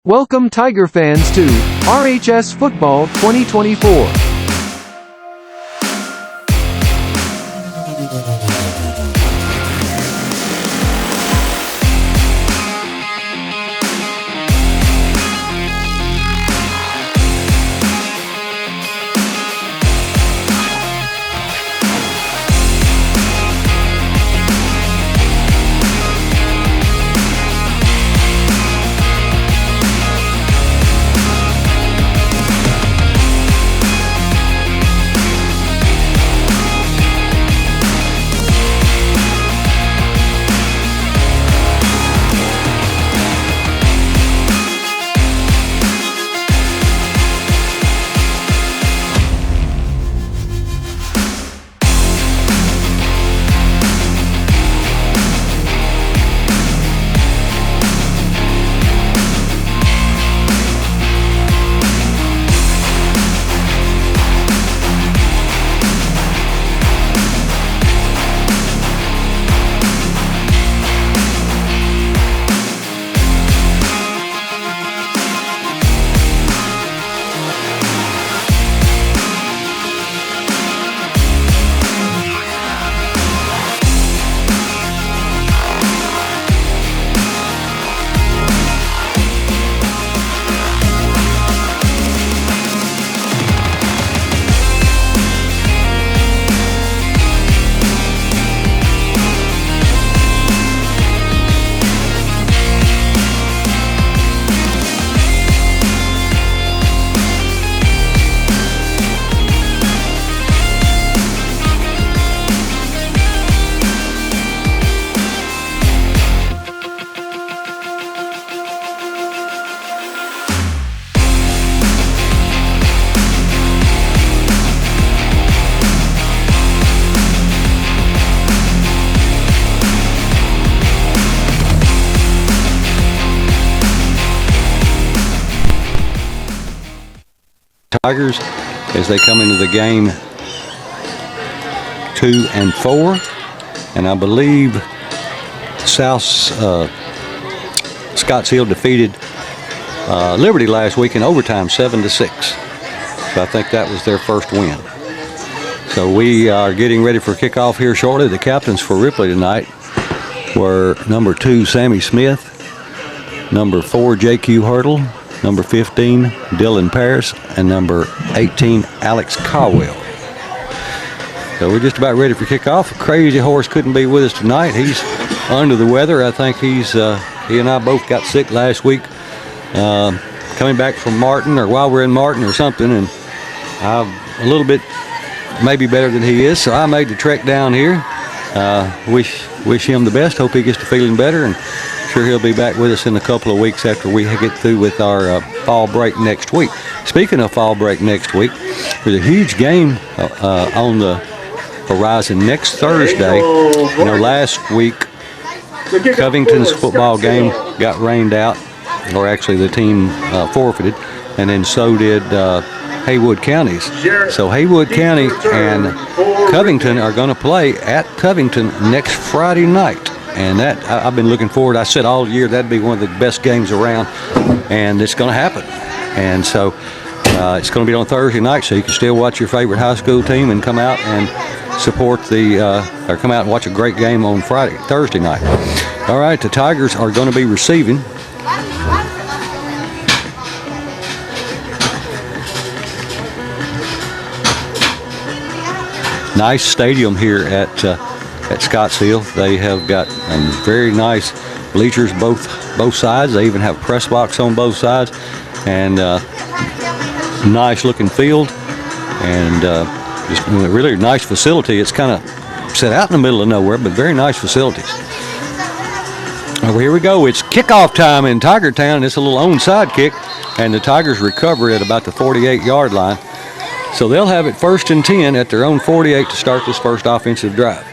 Welcome Tiger fans to RHS Football 2024. Tigers as they come into the game 2-4, and I believe Scotts Hill defeated Liberty last week in overtime 7-6. So I think that was their first win. So we are getting ready for kickoff here shortly. The captains for Ripley tonight were number 2 Sammy Smith, number 4 J.Q. Hurdle, number 15, Dylan Paris, and number 18, Alex Caldwell. So we're just about ready for kickoff. Crazy Horse couldn't be with us tonight. He's under the weather. I think he and I both got sick last week, coming back from Martin, or while we're in Martin or something, and I'm a little bit maybe better than he is, so I made the trek down here. Wish him the best. Hope he gets to feeling better, and sure he'll be back with us in a couple of weeks after we get through with our fall break next week. Speaking of fall break next week, there's a huge game on the horizon next Thursday. You know, last week Covington's football game got rained out, or actually the team forfeited, and then so did Haywood County's. So Haywood County and Covington are going to play at Covington next Friday night. And that, I've been looking forward. I said all year that'd be one of the best games around, and it's going to happen. And so it's going to be on Thursday night, so you can still watch your favorite high school team and come out and support or come out and watch a great game on Thursday night. All right, the Tigers are going to be receiving. Nice stadium here at Scotts Hill. They have got very nice bleachers both sides. They even have a press box on both sides, and nice looking field, and just a really nice facility. It's kind of set out in the middle of nowhere, but very nice facilities. Over here we go. It's kickoff time in Tiger Town. It's a little onside kick, and the Tigers recover at about the 48-yard line. So they'll have it 1st and 10 at their own 48 to start this first offensive drive.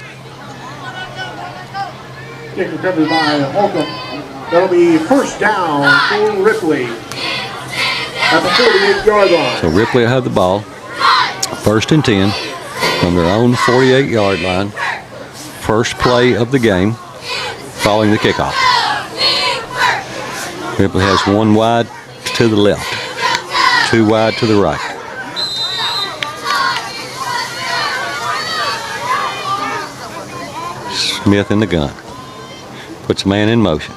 Kick recovered by Holcomb. That'll be first down for Ripley at the 48-yard line. So Ripley will have the ball, 1st and 10 from their own 48-yard line. First play of the game following the kickoff. Ripley has 1 wide to the left, 2 wide to the right. Smith in the gun. Puts a man in motion.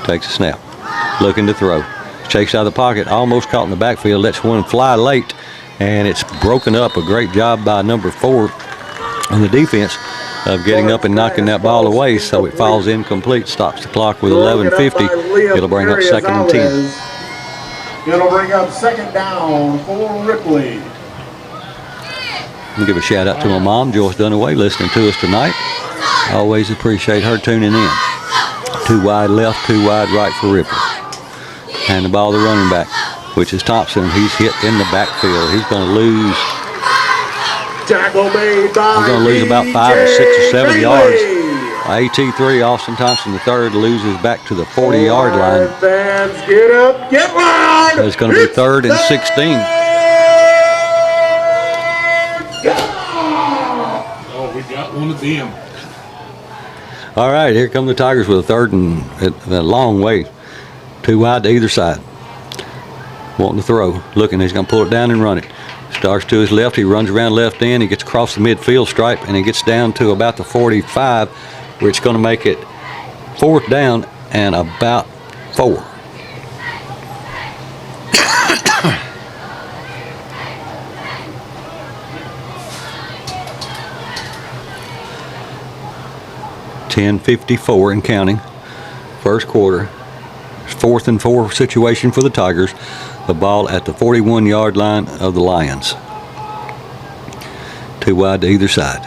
Takes a snap. Looking to throw. Chased out of the pocket. Almost caught in the backfield. Lets one fly late. And it's broken up. A great job by number 4 on the defense of getting up and knocking that ball away, so it falls incomplete. Stops the clock with 11:50. It'll bring up 2nd and 10. It'll bring up 2nd down for Ripley. I'll give a shout out to my mom, Joyce Dunaway, listening to us tonight. Always appreciate her tuning in. 2 wide left, 2 wide right for Ripley. And the ball to the running back, which is Thompson. He's hit in the backfield. He's going to lose. Tackle made by He's going to lose about 5 or 6 or 7 yards. AT3, Austin Thompson III, loses back to the 40-yard line. Fans, get up, get loud. It's going to be 3rd and 16. Oh, we got one of them. All right, here come the Tigers with a 3rd and a long way. 2 wide to either side. Wanting to throw. Looking, he's going to pull it down and run it. Starts to his left. He runs around left end. He gets across the midfield stripe, and he gets down to about the 45, where it's going to make it 4th down and about 4. .10:54 and counting. First quarter. 4th and 4 situation for the Tigers. The ball at the 41-yard line of the Lions. 2 wide to either side.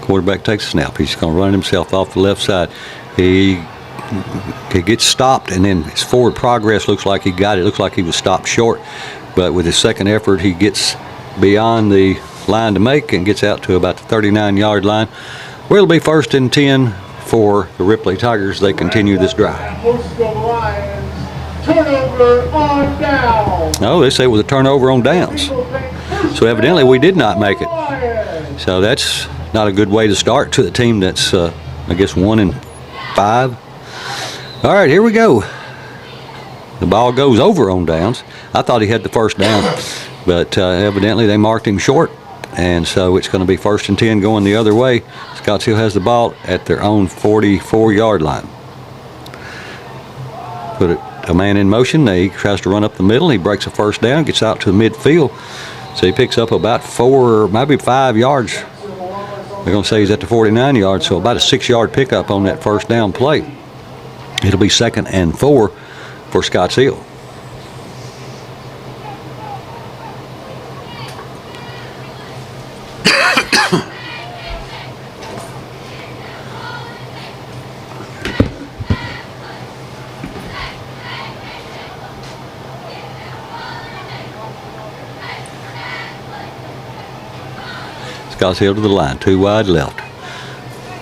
Quarterback takes a snap. He's going to run himself off the left side. He gets stopped, and then his forward progress looks like he got it. Looks like he was stopped short. But with his second effort, he gets beyond the line to make and gets out to about the 39-yard line, where it'll be 1st and 10 for the Ripley Tigers. They continue this drive. Turnover on down. No, they say it was a turnover on downs. So evidently we did not make it. So that's not a good way to start to the team that's, I guess, 1 and 5. All right, here we go. The ball goes over on downs. I thought he had the 1st down, but evidently they marked him short. And so it's going to be 1st and 10 going the other way. Scottsdale has the ball at their own 44-yard line. Put a man in motion. He tries to run up the middle. He breaks a 1st down, gets out to the midfield. So he picks up about 4, maybe 5 yards. They're going to say he's at the 49 yards, so about a 6-yard pickup on that 1st down play. It'll be 2nd and 4 for Scottsdale. Scottsdale to the line, 2 wide left,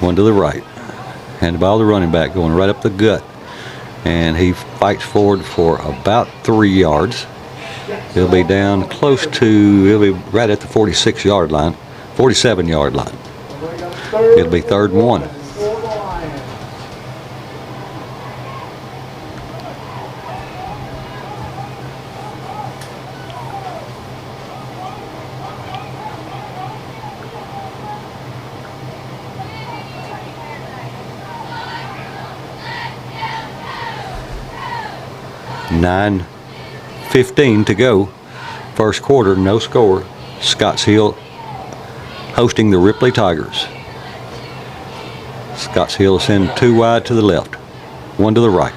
1 to the right. And the ball to the running back going right up the gut. And he fights forward for about 3 yards. He'll be down close to, he'll be right at the 46-yard line, 47-yard line. It'll be 3rd and 1. .9:15 to go. First quarter, no score. Scottsdale hosting the Ripley Tigers. Scottsdale will send 2 wide to the left, 1 to the right.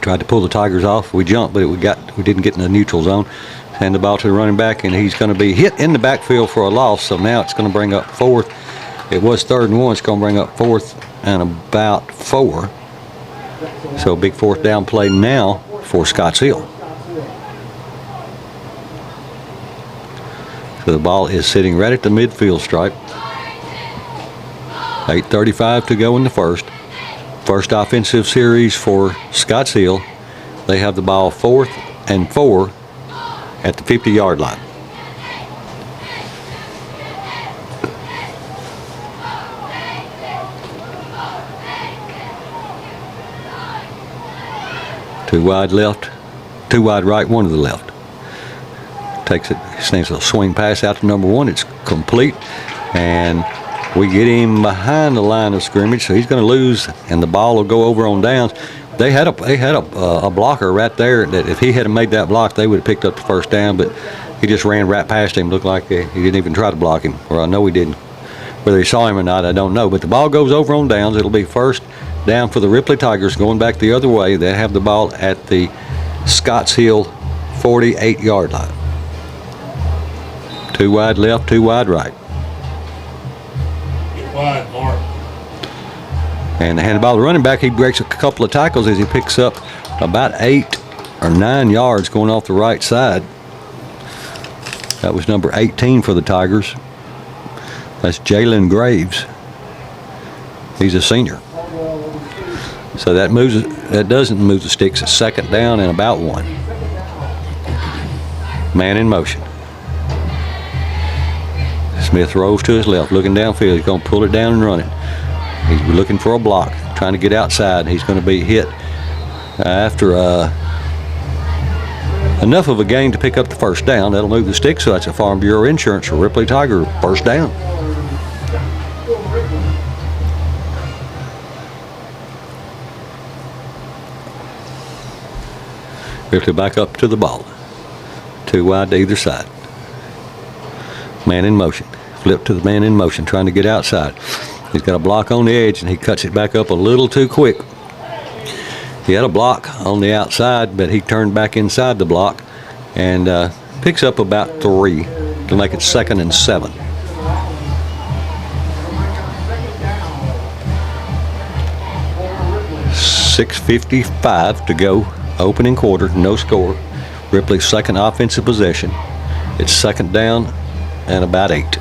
Tried to pull the Tigers off. We jumped, but we didn't get in the neutral zone. Hand the ball to the running back, and he's going to be hit in the backfield for a loss. So now it's going to bring up 4th. It was 3rd and 1. It's going to bring up 4th and about 4. So big 4th down play now for Scottsdale. So the ball is sitting right at the midfield stripe. 8:35 to go in the first. First offensive series for Scottsdale. They have the ball 4th and 4 at the 50-yard line. 2 wide left, 2 wide right, 1 to the left. Takes it, snaps a swing pass out to number 1. It's complete, and we get him behind the line of scrimmage, so he's going to lose, and the ball will go over on downs. They had a blocker right there that if he had made that block, they would have picked up the first down, but he just ran right past him. Looked like he didn't even try to block him, or I know he didn't. Whether he saw him or not, I don't know. But the ball goes over on downs. It'll be first down for the Ripley Tigers going back the other way. They have the ball at the Scotts Hill 48-yard line. 2 wide left, 2 wide right. Get wide, Mark. And they hand the ball to the running back. He breaks a couple of tackles as he picks up about 8 or 9 yards going off the right side. That was number 18 for the Tigers. That's Jalen Graves. He's a senior. So that doesn't move the sticks. A second down and about 1. Man in motion. Smith rolls to his left, looking downfield. He's going to pull it down and run it. He's looking for a block, trying to get outside. He's going to be hit after enough of a gain to pick up the first down. That'll move the sticks, so that's a Farm Bureau Insurance for Ripley Tiger first down. Ripley back up to the ball. 2 wide to either side. Man in motion. Flip to the man in motion, trying to get outside. He's got a block on the edge, and he cuts it back up a little too quick. He had a block on the outside, but he turned back inside the block and picks up about 3 to make it 2nd and 7. .6:55 to go, opening quarter, no score. Ripley's second offensive possession. It's 2nd down and about 8.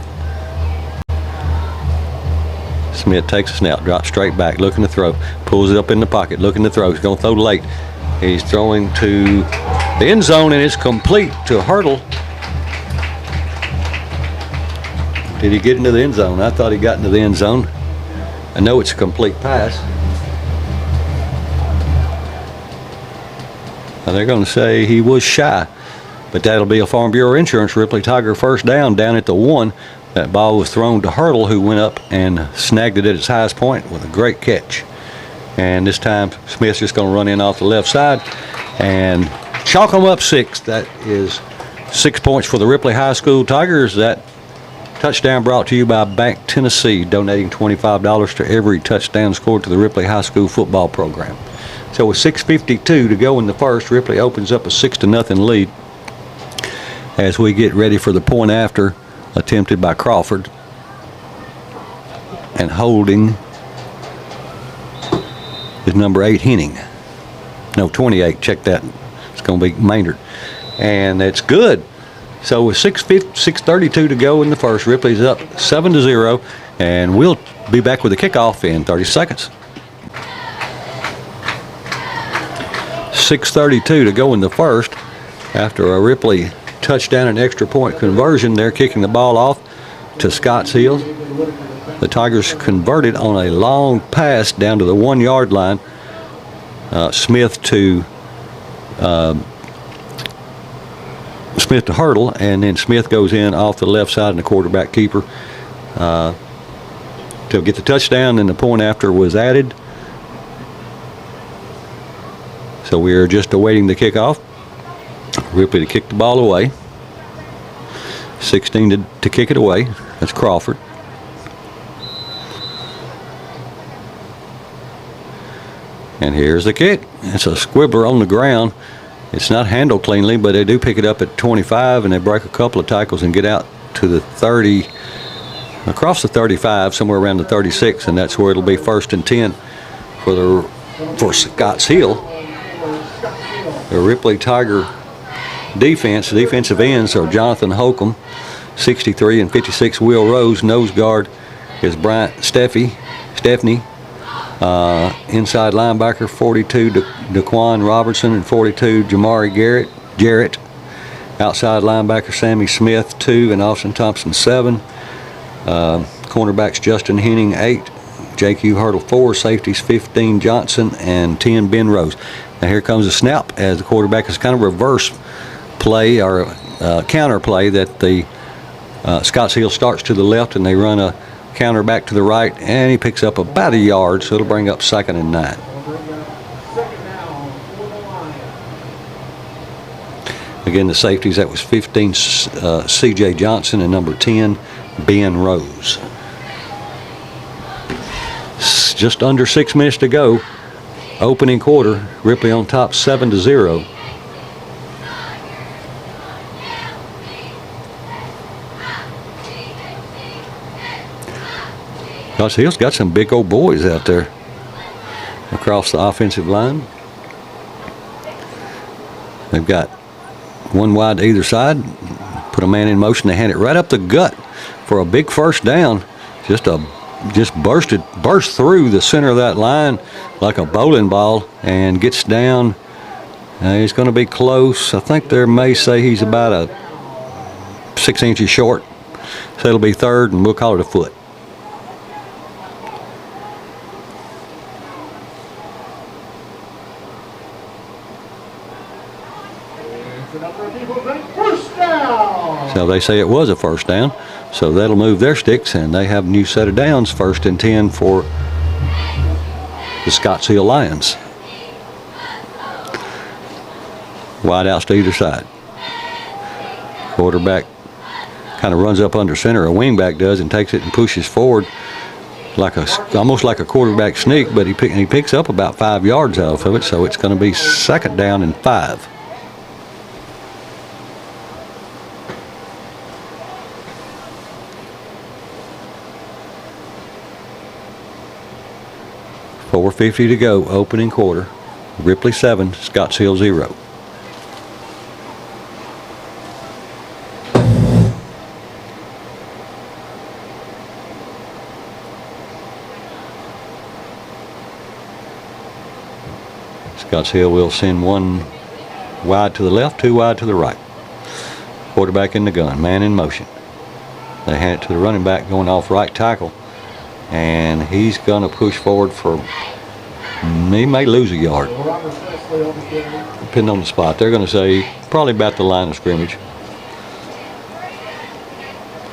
Smith takes a snap, drops straight back, looking to throw, pulls it up in the pocket, looking to throw. He's going to throw late. He's throwing to the end zone, and it's complete to Hurdle. Did he get into the end zone? I thought he got into the end zone. I know it's a complete pass. Now they're going to say he was shy, but that'll be a Farm Bureau Insurance Ripley Tiger first down at the 1. That ball was thrown to Hurdle, who went up and snagged it at its highest point with a great catch. And this time, Smith's just going to run in off the left side and chalk them up 6. That is 6 points for the Ripley High School Tigers. That touchdown brought to you by Bank Tennessee, donating $25 to every touchdown scored to the Ripley High School football program. So with 6:52 to go in the first, Ripley opens up a 6-0 lead as we get ready for the point after attempted by Crawford, and holding is number 8 Henning. No, 28. Check that. It's going to be Maynard, and it's good. So with 6:32 to go in the first, Ripley's up 7-0, and we'll be back with the kickoff in 30 seconds. 6:32 to go in the first. After a Ripley touchdown and extra point conversion, they're kicking the ball off to Scotts Hill. The Tigers converted on a long pass down to the 1-yard line. Smith to Hurdle, and then Smith goes in off the left side, and the quarterback keeper to get the touchdown, and the point after was added. So we are just awaiting the kickoff. Ripley to kick the ball away. 16 to kick it away. That's Crawford. And here's the kick. It's a squibbler on the ground. It's not handled cleanly, but they do pick it up at 25, and they break a couple of tackles and get out to the 30, across the 35, somewhere around the 36, and that's where it'll be 1st and 10 for Scotts Hill. The Ripley Tiger defensive ends are Jonathan Holcomb, 63, and 56 Will Rose. Nose guard is Bryant Steffney. Inside linebacker 42 Daquan Robertson, and 42 Jamari Jarrett. Outside linebacker Sammy Smith 2, and Austin Thompson 7. Cornerbacks Justin Henning 8, J.Q. Hurdle 4, safeties 15 Johnson and 10 Ben Rose. Now here comes a snap as the quarterback is kind of reverse play or counter play that the Scotts Hill starts to the left and they run a counter back to the right, and he picks up about a yard, so it'll bring up 2nd and 9. Again, the safeties, that was 15 C.J. Johnson and number 10 Ben Rose. Just under 6 minutes to go. Opening quarter, Ripley on top 7-0. Scotts Hill's got some big old boys out there across the offensive line. They've got one wide to either side. Put a man in motion. They hand it right up the gut for a big first down. Just burst through the center of that line like a bowling ball and gets down. He's going to be close. I think they may say he's about 6 inches short. So it'll be 3rd, and we'll call it a foot. So they say it was a first down. So that'll move their sticks, and they have a new set of downs, 1st and 10 for the Scotts Hill Lions. Wide outs to either side. Quarterback kind of runs up under center, a wingback does, and takes it and pushes forward almost like a quarterback sneak, but he picks up about 5 yards off of it, so it's going to be 2nd down and 5. .450 to go, opening quarter. Ripley 7, Scotts Hill 0. Scotts Hill will send 1 wide to the left, 2 wide to the right. Quarterback in the gun, man in motion. They hand it to the running back going off right tackle. And he's going to push forward he may lose a yard. Depending on the spot. They're going to say probably about the line of scrimmage.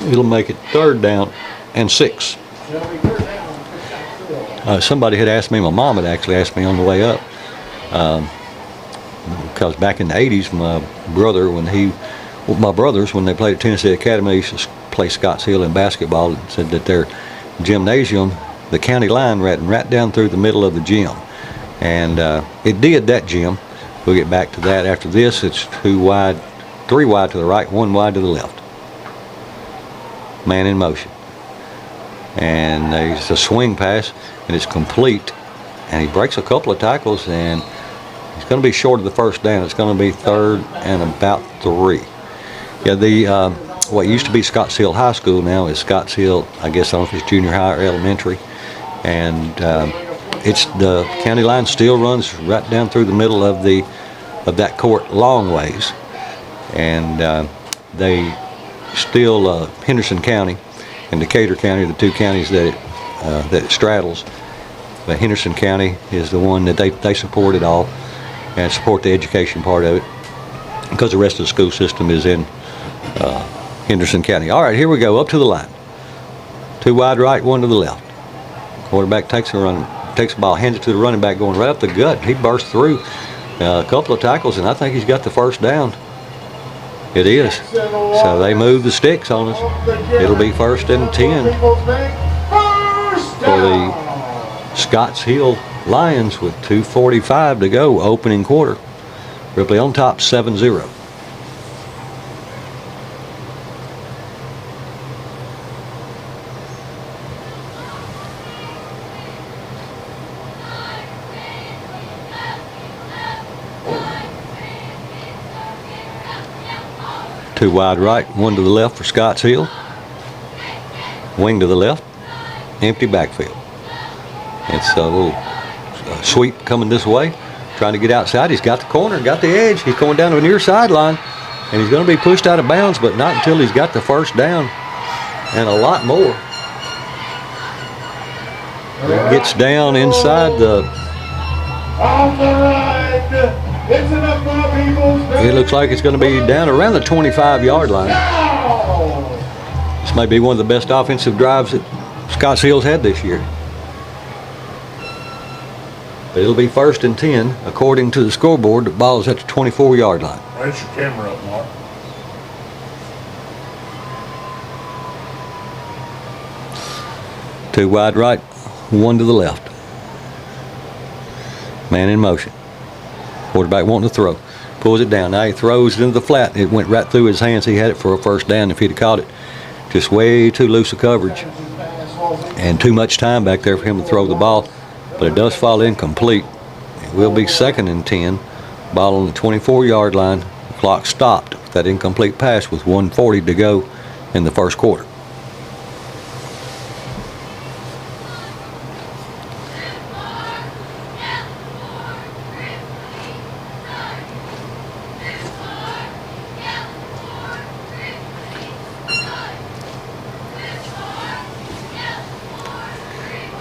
It'll make it 3rd down and 6. Somebody had asked me, my mom had actually asked me on the way up, because back in the 80s, my brothers, when they played at Tennessee Academy, used to play Scotts Hill in basketball, and said that their gymnasium, the county line ran right down through the middle of the gym. And it did, that gym. We'll get back to that after this. It's 2 wide, 3 wide to the right, 1 wide to the left. Man in motion. And there's a swing pass, and it's complete. And he breaks a couple of tackles, and he's going to be short of the first down. It's going to be 3rd and about 3. Yeah, what used to be Scotts Hill High School now is Scotts Hill, I guess I don't know if it's junior high or elementary. And it's the county line still runs right down through the middle of that court long ways. And they still, Henderson County and Decatur County are the 2 counties that it straddles. But Henderson County is the one that they support it all and support the education part of it, because the rest of the school system is in Henderson County. All right, here we go, up to the line. 2 wide right, 1 to the left. Quarterback takes the ball, hands it to the running back going right up the gut. He bursts through a couple of tackles, and I think he's got the first down. It is. So they move the sticks on us. It'll be 1st and 10 for the Scotts Hill Lions with 2:45 to go, opening quarter. Ripley on top, 7-0. Two wide right, 1 to the left for Scotts Hill. Wing to the left, empty backfield. It's a little sweep coming this way, trying to get outside. He's got the corner, got the edge. He's going down to the near sideline, and he's going to be pushed out of bounds, but not until he's got the first down and a lot more. He gets down inside the it looks like it's going to be down around the 25-yard line. This may be one of the best offensive drives that Scotts Hill's had this year. But it'll be 1st and 10. According to the scoreboard, the ball is at the 24-yard line. Raise your camera up, Mark. Two wide right, one to the left. Man in motion. Quarterback wanting to throw. Pulls it down. Now he throws it into the flat. It went right through his hands. He had it for a first down if he'd have caught it. Just way too loose of coverage. And too much time back there for him to throw the ball. But it does fall incomplete. It will be 2nd and 10. Ball on the 24-yard line. The clock stopped with that incomplete pass with 1:40 to go in the first quarter.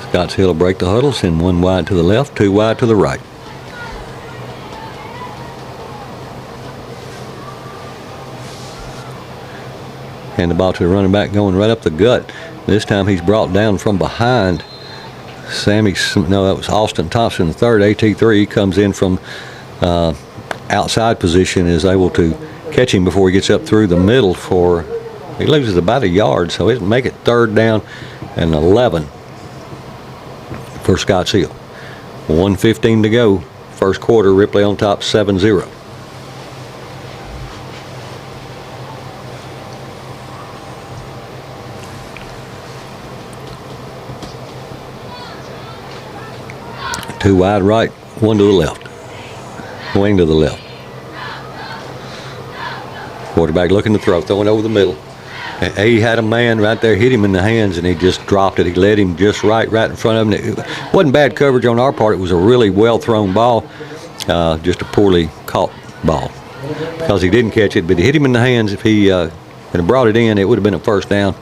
Scotts Hill will break the huddle, send one wide to the left, two wide to the right. Hand the ball to the running back going right up the gut. This time he's brought down from behind. That was Austin Thompson, the third. AT3 comes in from outside position, is able to catch him before he gets up through the middle he loses about a yard, so it'll make it 3rd down and 11. For Scotts Hill. 1:15 to go. First quarter, Ripley on top 7-0. Two wide right, one to the left. Wing to the left. Quarterback looking to throw, throwing over the middle. He had a man right there, hit him in the hands, and he just dropped it. He led him just right in front of him. It wasn't bad coverage on our part. It was a really well-thrown ball, just a poorly caught ball because he didn't catch it, but he hit him in the hands. If he had brought it in, it would have been a first down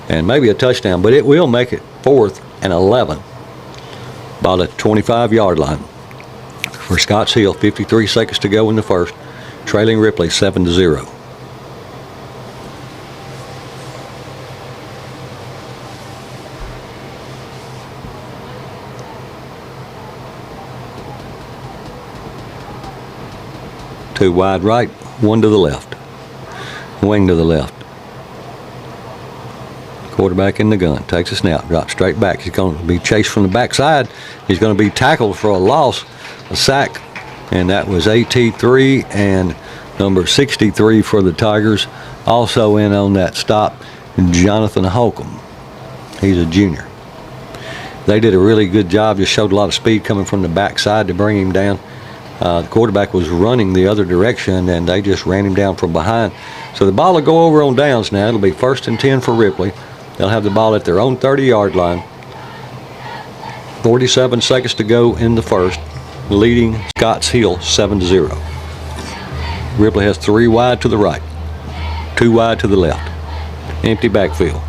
and maybe a touchdown, but it will make it 4th and 11. Ball at the 25-yard line for Scotts Hill. 53 seconds to go in the first, trailing Ripley 7-0. Two wide right, one to the left. Wing to the left. Quarterback in the gun, takes a snap, drops straight back. He's going to be chased from the backside. He's going to be tackled for a loss, a sack, and that was AT3 and number 63 for the Tigers. Also in on that stop, Jonathan Holcomb. He's a junior. They did a really good job, just showed a lot of speed coming from the backside to bring him down. The quarterback was running the other direction, and they just ran him down from behind. So the ball will go over on downs now. It'll be 1st and 10 for Ripley. They'll have the ball at their own 30-yard line. 47 seconds to go in the first, leading Scotts Hill 7-0. Ripley has three wide to the right, two wide to the left. Empty backfield.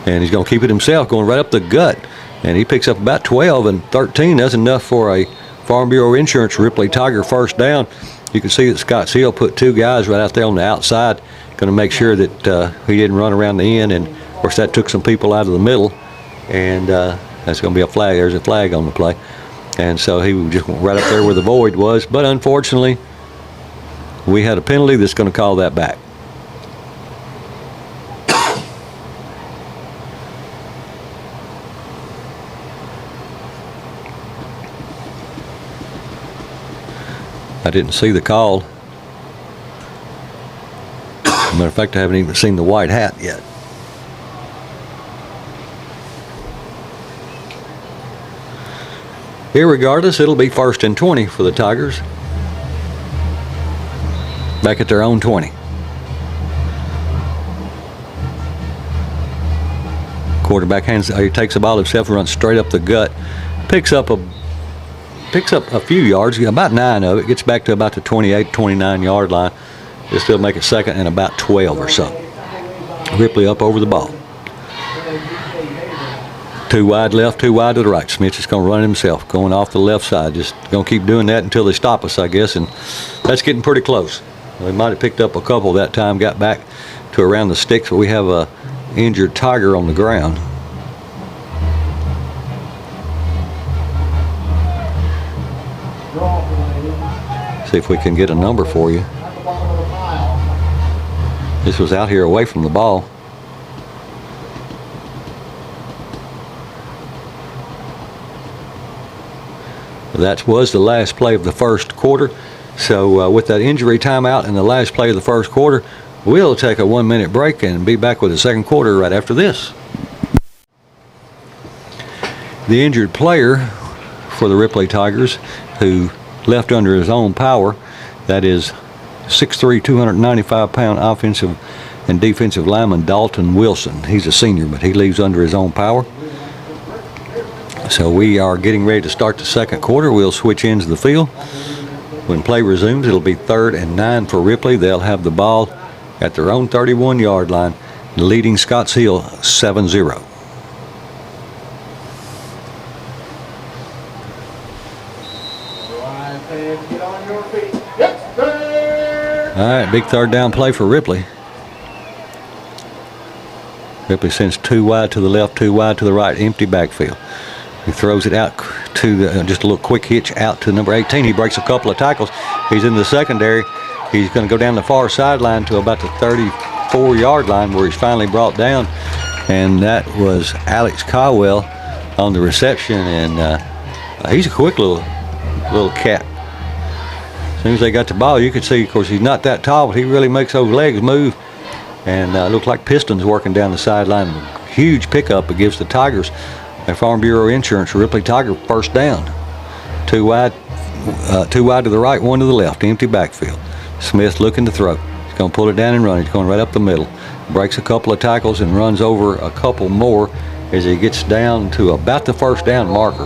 And he's going to keep it himself, going right up the gut. And he picks up about 12, and 13. That's enough for a Farm Bureau Insurance Ripley Tiger first down. You can see that Scotts Hill put two guys right out there on the outside, going to make sure that he didn't run around the end. And, of course, that took some people out of the middle. And that's going to be a flag. There's a flag on the play. And so he just went right up there where the void was. But, unfortunately, we had a penalty that's going to call that back. I didn't see the call. Matter of fact, I haven't even seen the white hat yet. Irregardless, it'll be 1st and 20 for the Tigers. Back at their own 20. Quarterback he takes the ball himself and runs straight up the gut. Picks up a few yards, about 9 of it, gets back to about the 28, 29 yard line. They'll still make it second and about 12 or so. Ripley up over the ball. Two wide left, two wide to the right. Smith's just going to run himself, going off the left side. Just going to keep doing that until they stop us, I guess. And that's getting pretty close. They might have picked up a couple that time, got back to around the sticks, but we have a injured Tiger on the ground. See if we can get a number for you. This was out here away from the ball. That was the last play of the first quarter. So with that injury timeout and the last play of the first quarter, we'll take a 1-minute break and be back with the second quarter right after this. The injured player for the Ripley Tigers, who left under his own power, that is 6'3", 295-pound offensive and defensive lineman Dalton Wilson. He's a senior, but he leaves under his own power. So we are getting ready to start the second quarter. We'll switch ends of the field. When play resumes, it'll be 3rd and 9 for Ripley. They'll have the ball at their own 31-yard line, leading Scotts Hill 7-0. All right, big 3rd down play for Ripley. Ripley sends 2 wide to the left, 2 wide to the right, empty backfield. He throws it out to just a little quick hitch out to number 18. He breaks a couple of tackles. He's in the secondary. He's going to go down the far sideline to about the 34-yard line where he's finally brought down. And that was Alex Caldwell on the reception. And he's a quick little cat. As soon as they got the ball, you could see, of course, he's not that tall, but he really makes those legs move. And look like pistons working down the sideline. Huge pickup. It gives the Tigers a Farm Bureau Insurance Ripley Tiger first down. 2 wide to the right, 1 to the left, empty backfield. Smith looking to throw. He's going to pull it down and run. He's going right up the middle. Breaks a couple of tackles and runs over a couple more as he gets down to about the first down marker.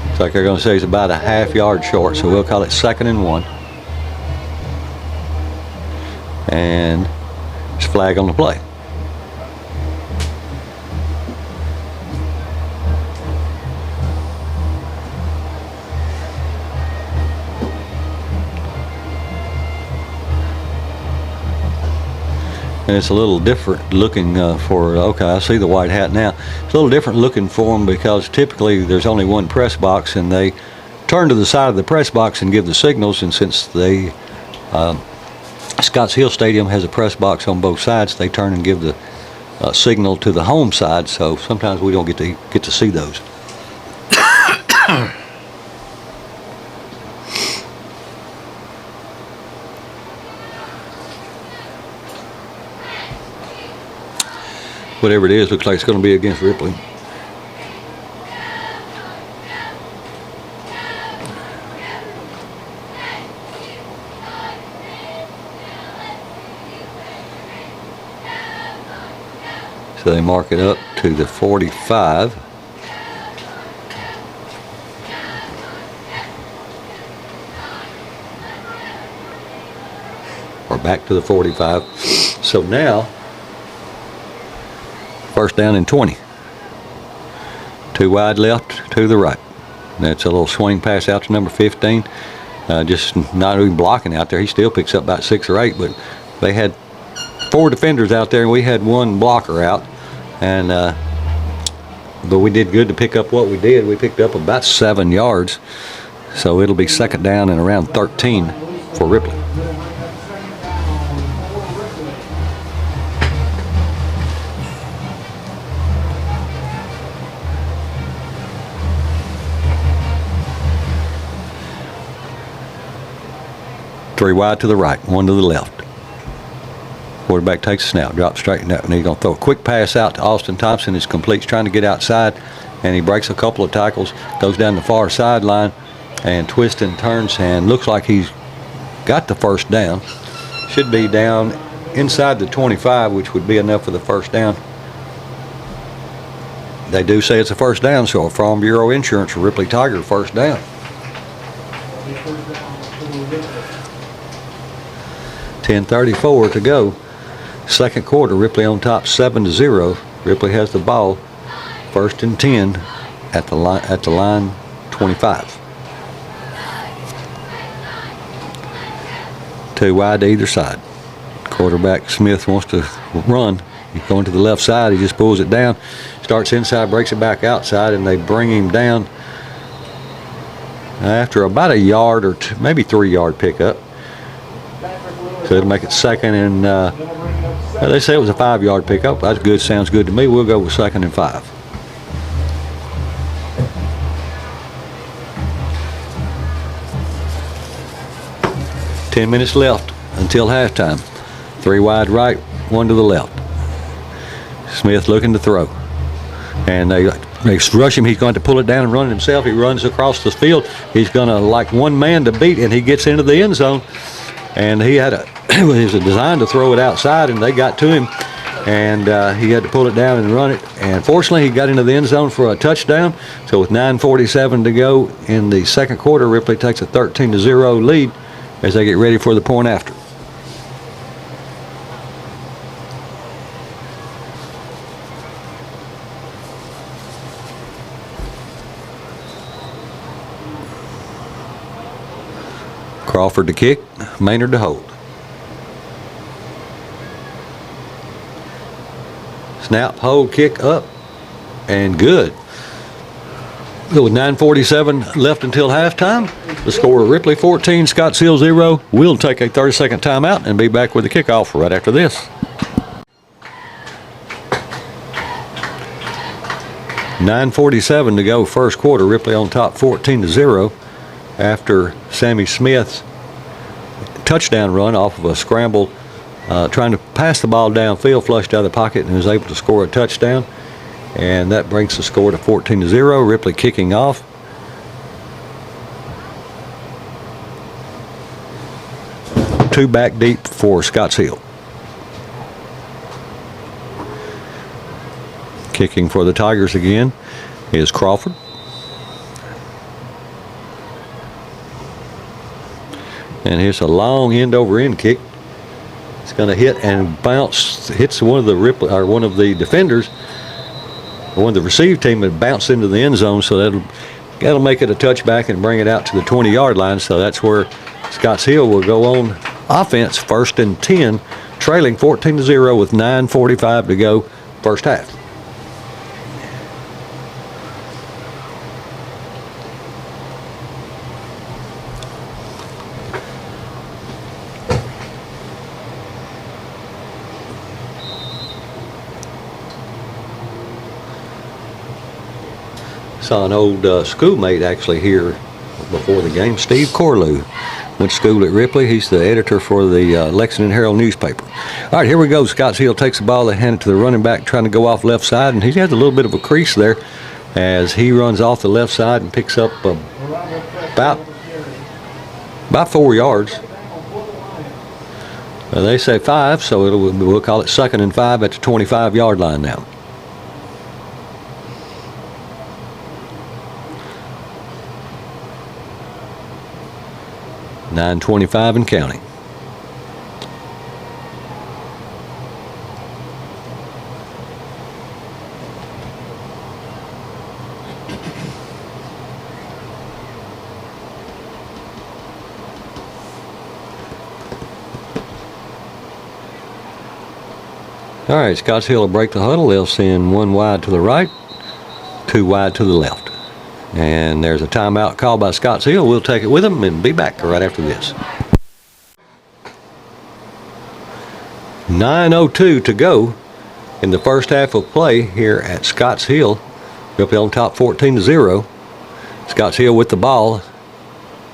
Looks like they're going to say he's about a half-yard short, so we'll call it 2nd and 1. And it's flag on the play. And it's a little different looking okay, I see the white hat now. It's a little different looking for them because typically there's only one press box and they turn to the side of the press box and give the signals, and since they Scotts Hill Stadium has a press box on both sides, they turn and give the signal to the home side, so sometimes we don't get to see those. Whatever it is, looks like it's going to be against Ripley. So they mark it up to the 45. Or back to the 45. So now, first down and 20. 2 wide left, 2 to the right. That's a little swing pass out to number 15. Just not even blocking out there. He still picks up about 6 or 8, but they had 4 defenders out there and we had 1 blocker out. And but we did good to pick up what we did. We picked up about 7 yards. So it'll be 2nd down and around 13 for Ripley. Three wide to the right, 1 to the left. Quarterback takes a snap, drops straight, and he's going to throw a quick pass out to Austin Thompson. It's complete, trying to get outside, and he breaks a couple of tackles, goes down the far sideline, and twists and turns, and looks like he's got the first down. Should be down inside the 25, which would be enough for the first down. They do say it's a first down, so a Farm Bureau Insurance for Ripley Tiger first down. 10:34 to go. Second quarter, Ripley on top 7-0. Ripley has the ball. 1st and 10 at the line 25. 2 wide to either side. Quarterback Smith wants to run. He's going to the left side. He just pulls it down, starts inside, breaks it back outside, and they bring him down after about a yard or two, maybe 3-yard pickup. So it'll make it 2nd and they say it was a 5-yard pickup. That's good. Sounds good to me. We'll go with 2nd and 5. Ten minutes left until halftime. 3 wide right, 1 to the left. Smith looking to throw. And they rush him. He's going to pull it down and run it himself. He runs across the field. He's going to like one man to beat, and he gets into the end zone. And he had it was designed to throw it outside, and they got to him. And he had to pull it down and run it. And fortunately, he got into the end zone for a touchdown. So with 9:47 to go in the second quarter, Ripley takes a 13-0 lead as they get ready for the point after. Crawford to kick, Maynard to hold. Snap, hold, kick up, and good. With 9:47 left until halftime, the score Ripley 14, Scottsdale 0. We'll take a 30-second timeout and be back with the kickoff right after this. 9:47 to go, first quarter. Ripley on top 14-0 after Sammy Smith's touchdown run off of a scramble, trying to pass the ball downfield, flushed out of the pocket, and was able to score a touchdown. And that brings the score to 14-0. Ripley kicking off. Two back deep for Scotts Hill. Kicking for the Tigers again is Crawford. And here's a long end-over-end kick. It's going to hit and bounce. Hits one of the defenders. One of the receive team had bounced into the end zone, so that'll make it a touchback and bring it out to the 20-yard line. So that's where Scotts Hill will go on offense, 1st and 10, trailing 14-0 with 9:45 to go, first half. Saw an old schoolmate actually here before the game, Steve Corlew. Went to school at Ripley. He's the editor for the Lexington Herald newspaper. All right, here we go. Scotts Hill takes the ball. They hand it to the running back trying to go off left side, and he has a little bit of a crease there as he runs off the left side and picks up about 4 yards. They say 5, so we'll call it 2nd and 5 at the 25-yard line now. .925 and counting. All right, Scotts Hill will break the huddle. They'll send 1 wide to the right, 2 wide to the left. And there's a timeout called by Scotts Hill. We'll take it with them and be back right after this. 9:02 to go in the first half of play here at Scotts Hill. Ripley on top 14-0. Scotts Hill with the ball,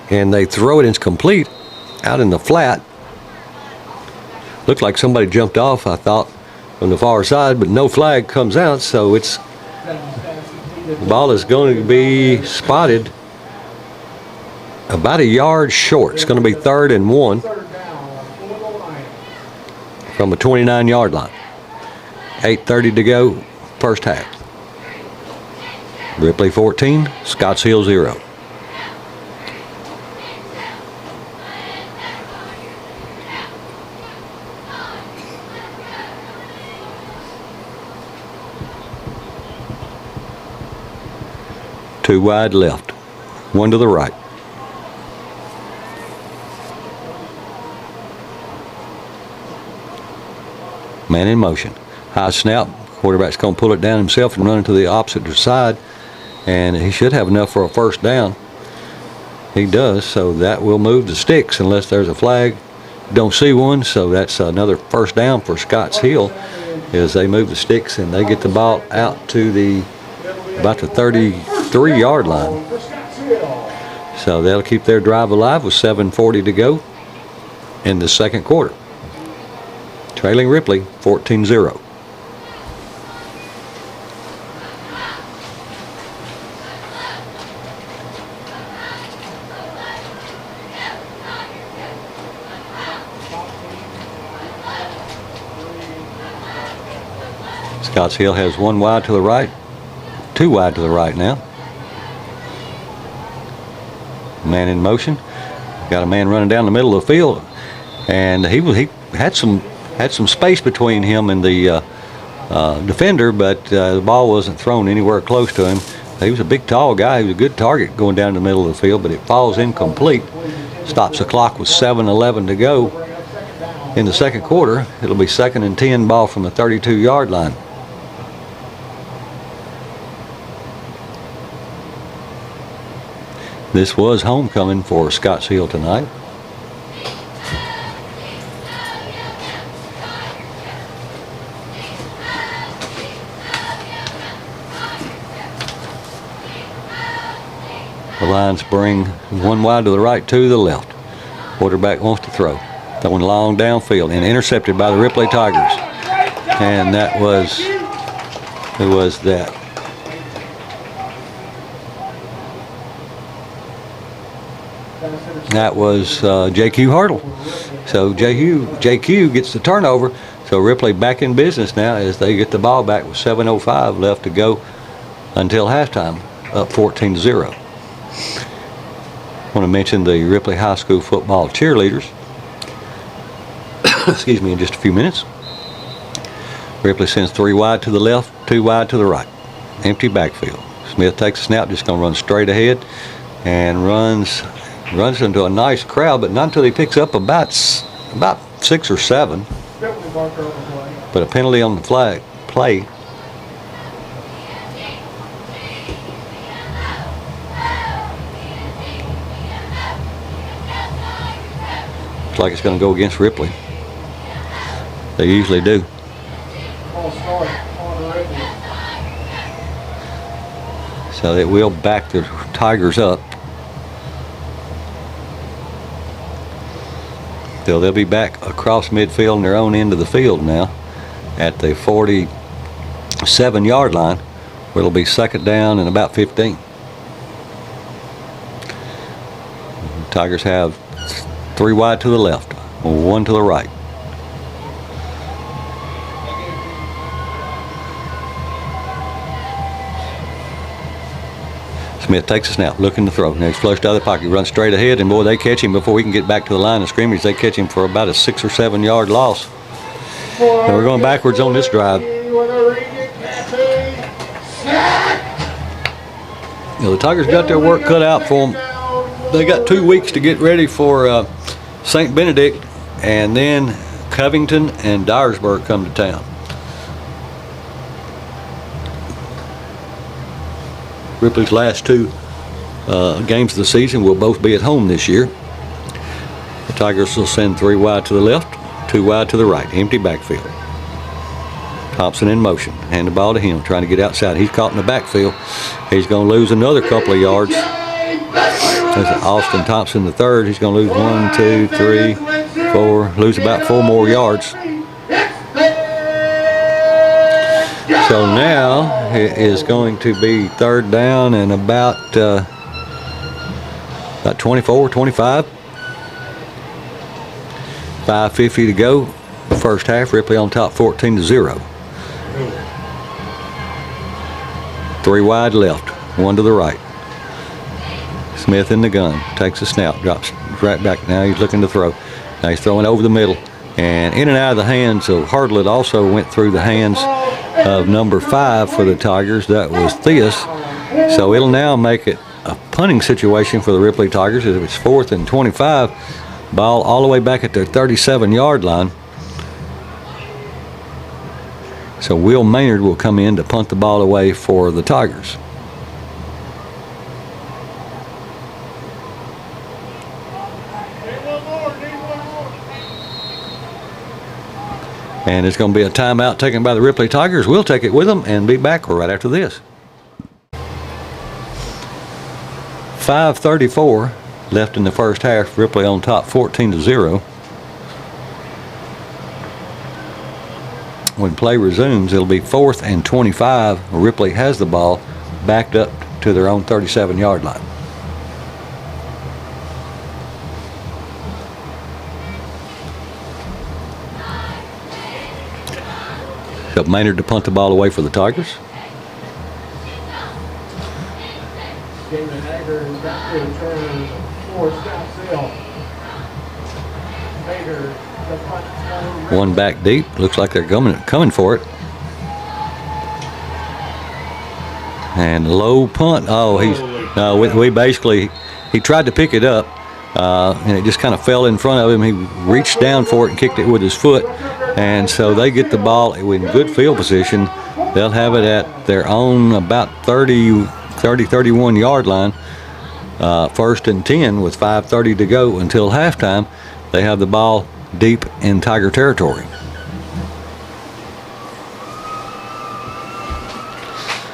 and they throw it. It's complete out in the flat. Looked like somebody jumped off, I thought, from the far side, but no flag comes out, so it's the ball is going to be spotted about a yard short. It's going to be 3rd and 1 from a 29-yard line. 8:30 to go, first half. Ripley 14, Scotts Hill 0. 2 wide left, 1 to the right. Man in motion. High snap. Quarterback's going to pull it down himself and run it to the opposite side. And he should have enough for a first down. He does, so that will move the sticks unless there's a flag. Don't see one, so that's another first down for Scotts Hill as they move the sticks and they get the ball out to about the 33-yard line. So they'll keep their drive alive with 7:40 to go in the second quarter. Trailing Ripley 14-0. Scotts Hill has 1 wide to the right, 2 wide to the right now. Man in motion. Got a man running down the middle of the field, and he had some space between him and the defender, but the ball wasn't thrown anywhere close to him. He was a big, tall guy. He was a good target going down the middle of the field, but it falls incomplete. Stops the clock with 7:11 to go in the second quarter. It'll be 2nd and 10, ball from the 32-yard line. This was homecoming for Scotts Hill tonight. The Lions bring 1 wide to the right, 2 to the left. Quarterback wants to throw. Throwing long downfield and intercepted by the Ripley Tigers. And that was, who was that? That was J.Q. Hartle. So JQ gets the turnover. So Ripley back in business now as they get the ball back with 7:05 left to go until halftime, up 14-0. I want to mention the Ripley High School football cheerleaders. Excuse me, in just a few minutes. Ripley sends 3 wide to the left, 2 wide to the right. Empty backfield. Smith takes a snap, just going to run straight ahead and runs into a nice crowd, but not until he picks up about 6 or 7. But a penalty on the play. Looks like it's going to go against Ripley. They usually do. So it will back the Tigers up. They'll be back across midfield on their own end of the field now at the 47-yard line, where it'll be 2nd down and about 15. Tigers have 3 wide to the left, 1 to the right. Smith takes a snap, looking to throw. Now he's flushed out of the pocket, runs straight ahead, and boy, they catch him before he can get back to the line of scrimmage. They catch him for about a 6 or 7 yard loss. And we're going backwards on this drive. The Tigers got their work cut out for them. They got 2 weeks to get ready for St. Benedict, and then Covington and Dyersburg come to town. Ripley's last 2 games of the season will both be at home this year. The Tigers will send 3 wide to the left, 2 wide to the right, empty backfield. Thompson in motion, hand the ball to him, trying to get outside. He's caught in the backfield. He's going to lose another couple of yards. That's Austin Thompson the third. He's going to lose 1, 2, 3, 4, lose about 4 more yards. So now it is going to be 3rd down and about 24, 25. 5:50 to go. First half, Ripley on top 14-0. 3 wide left, 1 to the right. Smith in the gun, takes a snap, drops right back. Now he's looking to throw. Now he's throwing over the middle and in and out of the hands of Hartlett. Also went through the hands of number 5 for the Tigers. That was Theus. So it'll now make it a punting situation for the Ripley Tigers. If it's 4th and 25, ball all the way back at their 37-yard line. So Will Maynard will come in to punt the ball away for the Tigers. And it's going to be a timeout taken by the Ripley Tigers. We'll take it with them and be back right after this. 5:34 left in the first half. Ripley on top 14-0. When play resumes, it'll be 4th and 25. Ripley has the ball backed up to their own 37-yard line. Up Maynard to punt the ball away for the Tigers. Damon Hager is back to return for Scottsdale. Hager, the punt. One back deep. Looks like they're coming for it. And low punt. Oh, we basically, he tried to pick it up, and it just kind of fell in front of him. He reached down for it and kicked it with his foot. And so they get the ball in good field position. They'll have it at their own about 31 yard line. 1st and 10 with 5:30 to go until halftime. They have the ball deep in Tiger territory.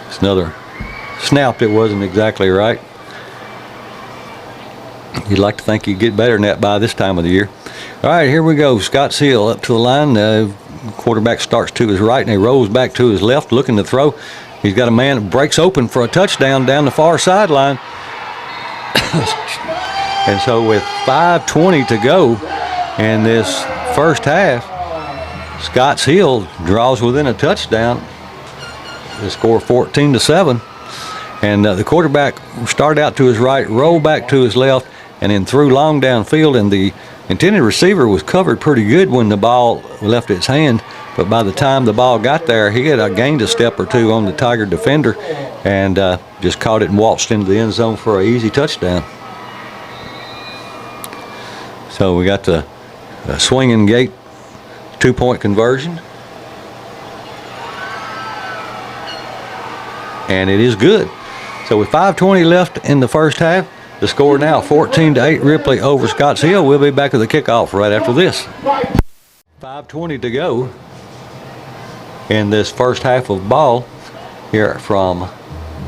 It's another snap that wasn't exactly right. You'd like to think you'd get better than that by this time of the year. All right, here we go. Scott Seal up to the line. Quarterback starts to his right and he rolls back to his left looking to throw. He's got a man that breaks open for a touchdown down the far sideline. And so with 5:20 to go in this first half, Scotts Hill draws within a touchdown. They score 14-7. And the quarterback started out to his right, rolled back to his left, and then threw long downfield, and the intended receiver was covered pretty good when the ball left his hand, but by the time the ball got there, he had gained a step or two on the Tiger defender and just caught it and waltzed into the end zone for an easy touchdown. So we got the swinging gate 2-point conversion. And it is good. So with 5:20 left in the first half, the score now 14-8 Ripley over Scotts Hill. We'll be back at the kickoff right after this. 5:20 to go in this first half of ball here from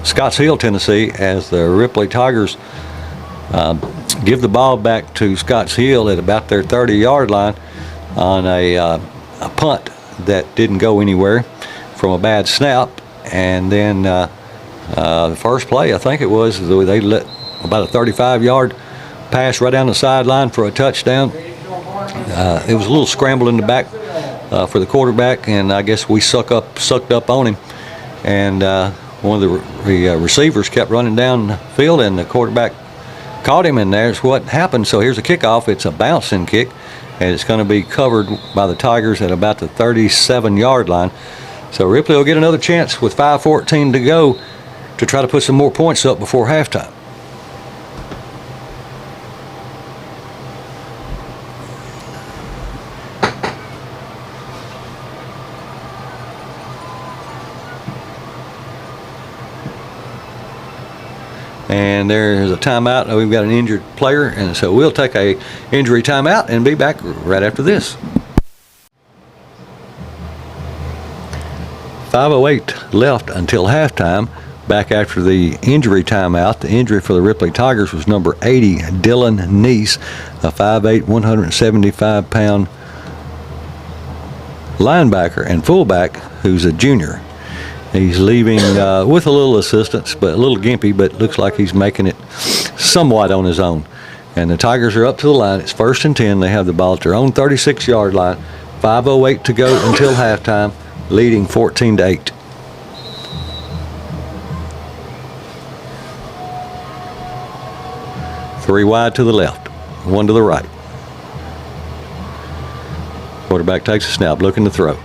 Scotts Hill, Tennessee, as the Ripley Tigers give the ball back to Scotts Hill at about their 30-yard line on a punt that didn't go anywhere from a bad snap. And then the first play, I think it was, they let about a 35-yard pass right down the sideline for a touchdown. It was a little scramble in the back for the quarterback, and I guess we sucked up on him. And one of the receivers kept running down the field, and the quarterback caught him, and there's what happened. So here's a kickoff. It's a bouncing kick, and it's going to be covered by the Tigers at about the 37-yard line. So Ripley will get another chance with 5:14 to go to try to put some more points up before halftime. And there's a timeout. We've got an injured player, and so we'll take a injury timeout and be back right after this. 5:08 left until halftime. Back after the injury timeout. The injury for the Ripley Tigers was number 80, Dylan Neese, a 5'8", 175-pound linebacker and fullback who's a junior. He's leaving with a little assistance, but a little gimpy, but looks like he's making it somewhat on his own. And the Tigers are up to the line. It's 1st and 10. They have the ball at their own 36-yard line. 5:08 to go until halftime, leading 14-8. Three wide to the left, one to the right. Quarterback takes a snap, looking to throw.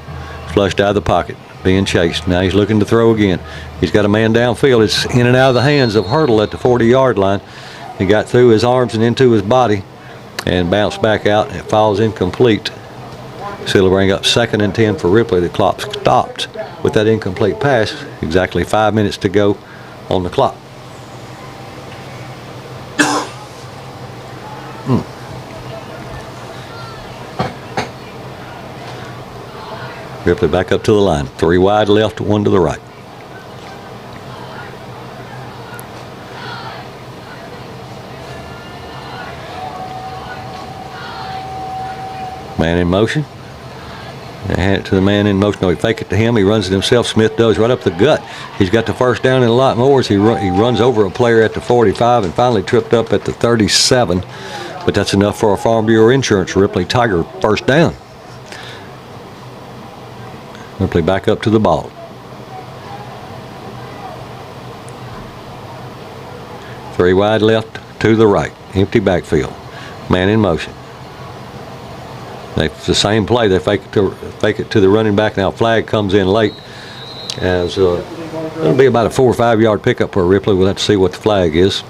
Flushed out of the pocket. being chased. Now he's looking to throw again. He's got a man downfield. It's in and out of the hands of Hurdle at the 40-yard line. He got through his arms and into his body and bounced back out, and it falls incomplete. So it'll bring up 2nd and 10 for Ripley. The clock stopped with that incomplete pass. Exactly 5 minutes to go on the clock. Ripley back up to the line. 3 wide left, 1 to the right. Man in motion. They hand it to the man in motion. No, he fake it to him. He runs it himself. Smith does right up the gut. He's got the first down and a lot more as he runs over a player at the 45 and finally tripped up at the 37. But that's enough for a Farm Bureau Insurance Ripley Tiger first down. Ripley back up to the ball. Three wide left, to the right. Empty backfield. Man in motion. It's the same play. They fake it to the running back. Now flag comes in late. As it'll be about a 4 or 5 yard pickup for Ripley. We'll have to see what the flag is.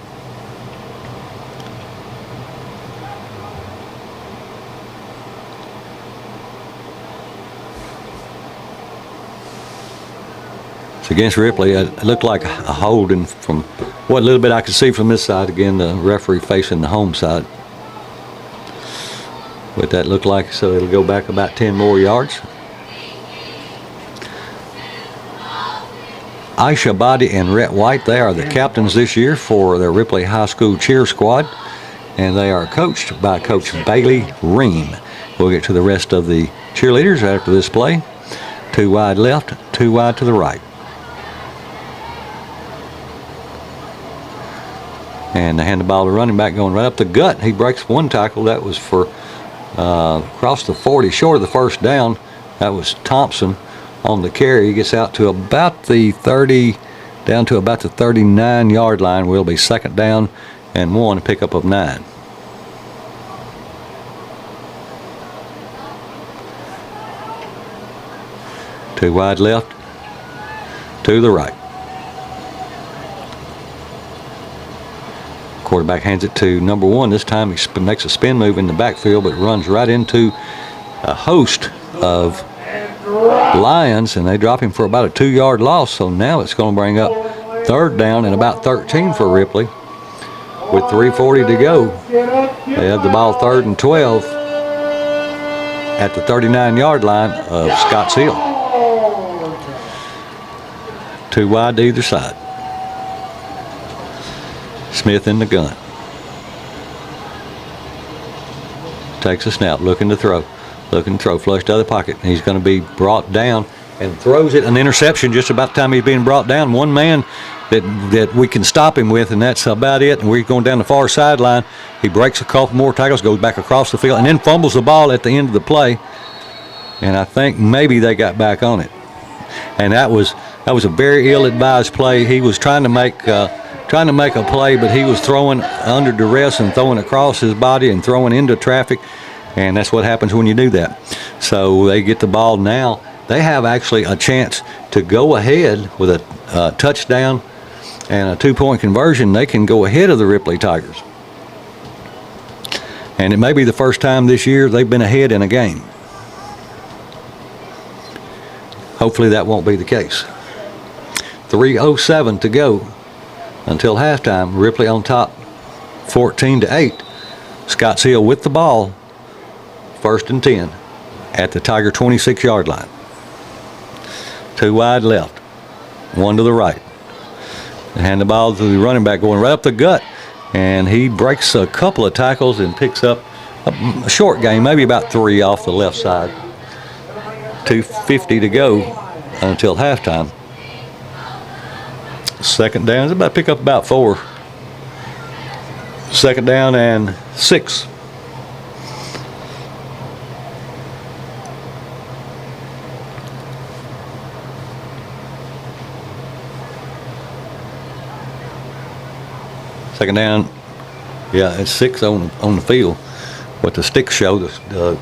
It's against Ripley. It looked like a holding from what little bit I could see from this side. Again, the referee facing the home side. But that looked like, so it'll go back about 10 more yards. Aisha Body and Rhett White, they are the captains this year for the Ripley High School cheer squad. And they are coached by Coach Bailey Ream. We'll get to the rest of the cheerleaders after this play. 2 wide left, 2 wide to the right. And they hand the ball to running back going right up the gut. He breaks one tackle. That was for across the 40, short of the first down. That was Thompson on the carry. He gets out to about the 30, down to about the 39-yard line. Will be 2nd down and 1, a pickup of 9. Two wide left, to the right. Quarterback hands it to number 1. This time he makes a spin move in the backfield, but runs right into a host of Lions, and they drop him for about a 2-yard loss. So now it's going to bring up 3rd down and about 13 for Ripley. With 3:40 to go, they have the ball 3rd and 12 at the 39-yard line of Scotts Hill. 2 wide to either side. Smith in the gun. Takes a snap, looking to throw. Flushed out of the pocket. He's going to be brought down and throws it. An interception just about the time he's being brought down. One man that we can stop him with, and that's about it. And we're going down the far sideline. He breaks a couple more tackles, goes back across the field, and then fumbles the ball at the end of the play. And I think maybe they got back on it. And that was a very ill-advised play. He was trying to make a play, but he was throwing under duress and throwing across his body and throwing into traffic, and that's what happens when you do that. So they get the ball now. They have actually a chance to go ahead with a touchdown and a 2-point conversion. They can go ahead of the Ripley Tigers. And it may be the first time this year they've been ahead in a game. Hopefully that won't be the case. 3:07 to go until halftime. Ripley on top 14-8. Scotts Hill with the ball. 1st and 10 at the Tiger 26-yard line. 2 wide left, 1 to the right. They hand the ball to the running back going right up the gut, and he breaks a couple of tackles and picks up a short gain, maybe about 3 off the left side. 2:50 to go until halftime. 2nd down, it's about pick up about 4. 2nd down and 6. Second down, yeah, it's 6 on the field. What the sticks show, the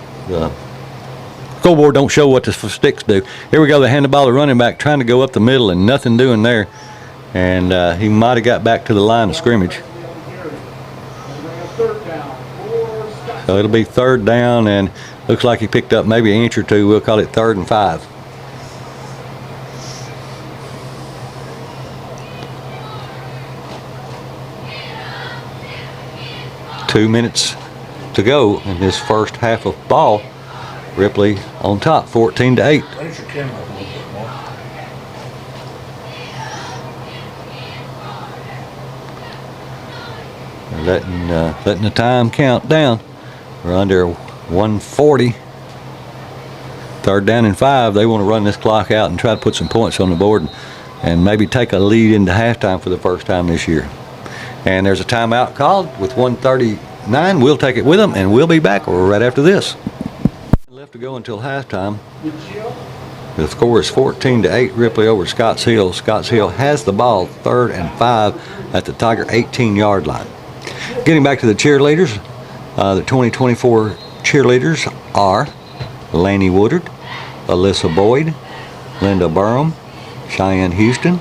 scoreboard don't show what the sticks do. Here we go. They hand the ball to running back, trying to go up the middle, and nothing doing there. And he might have got back to the line of scrimmage. So it'll be 3rd down, and looks like he picked up maybe an inch or two. We'll call it 3rd and 5. Two minutes to go in this first half of ball. Ripley on top, 14-8. Raise your camera up a little bit more. Letting the time count down. We're under 140. 3rd down and 5. They want to run this clock out and try to put some points on the board and maybe take a lead into halftime for the first time this year. And there's a timeout called with 1:39. We'll take it with them, and we'll be back right after this. Left to go until halftime. The score is 14-8. Ripley over Scotts Hill. Scotts Hill has the ball, 3rd and 5 at the Tiger 18-yard line. Getting back to the cheerleaders, the 2024 cheerleaders are Laney Woodard, Alyssa Boyd, Linda Burham, Cheyenne Houston,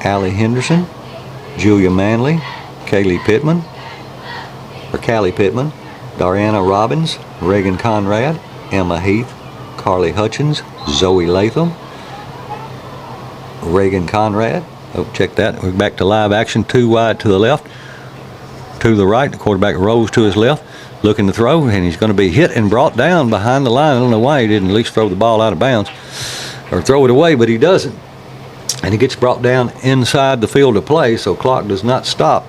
Allie Henderson, Julia Manley, Callie Pittman, Dariana Robbins, Reagan Conrad, Emma Heath, Carly Hutchins, Zoe Latham, Reagan Conrad. Oh, check that. We're back to live action. 2 wide to the left, to the right. The quarterback rolls to his left, looking to throw, and he's going to be hit and brought down behind the line. I don't know why he didn't at least throw the ball out of bounds or throw it away, but he doesn't. And he gets brought down inside the field of play, so clock does not stop.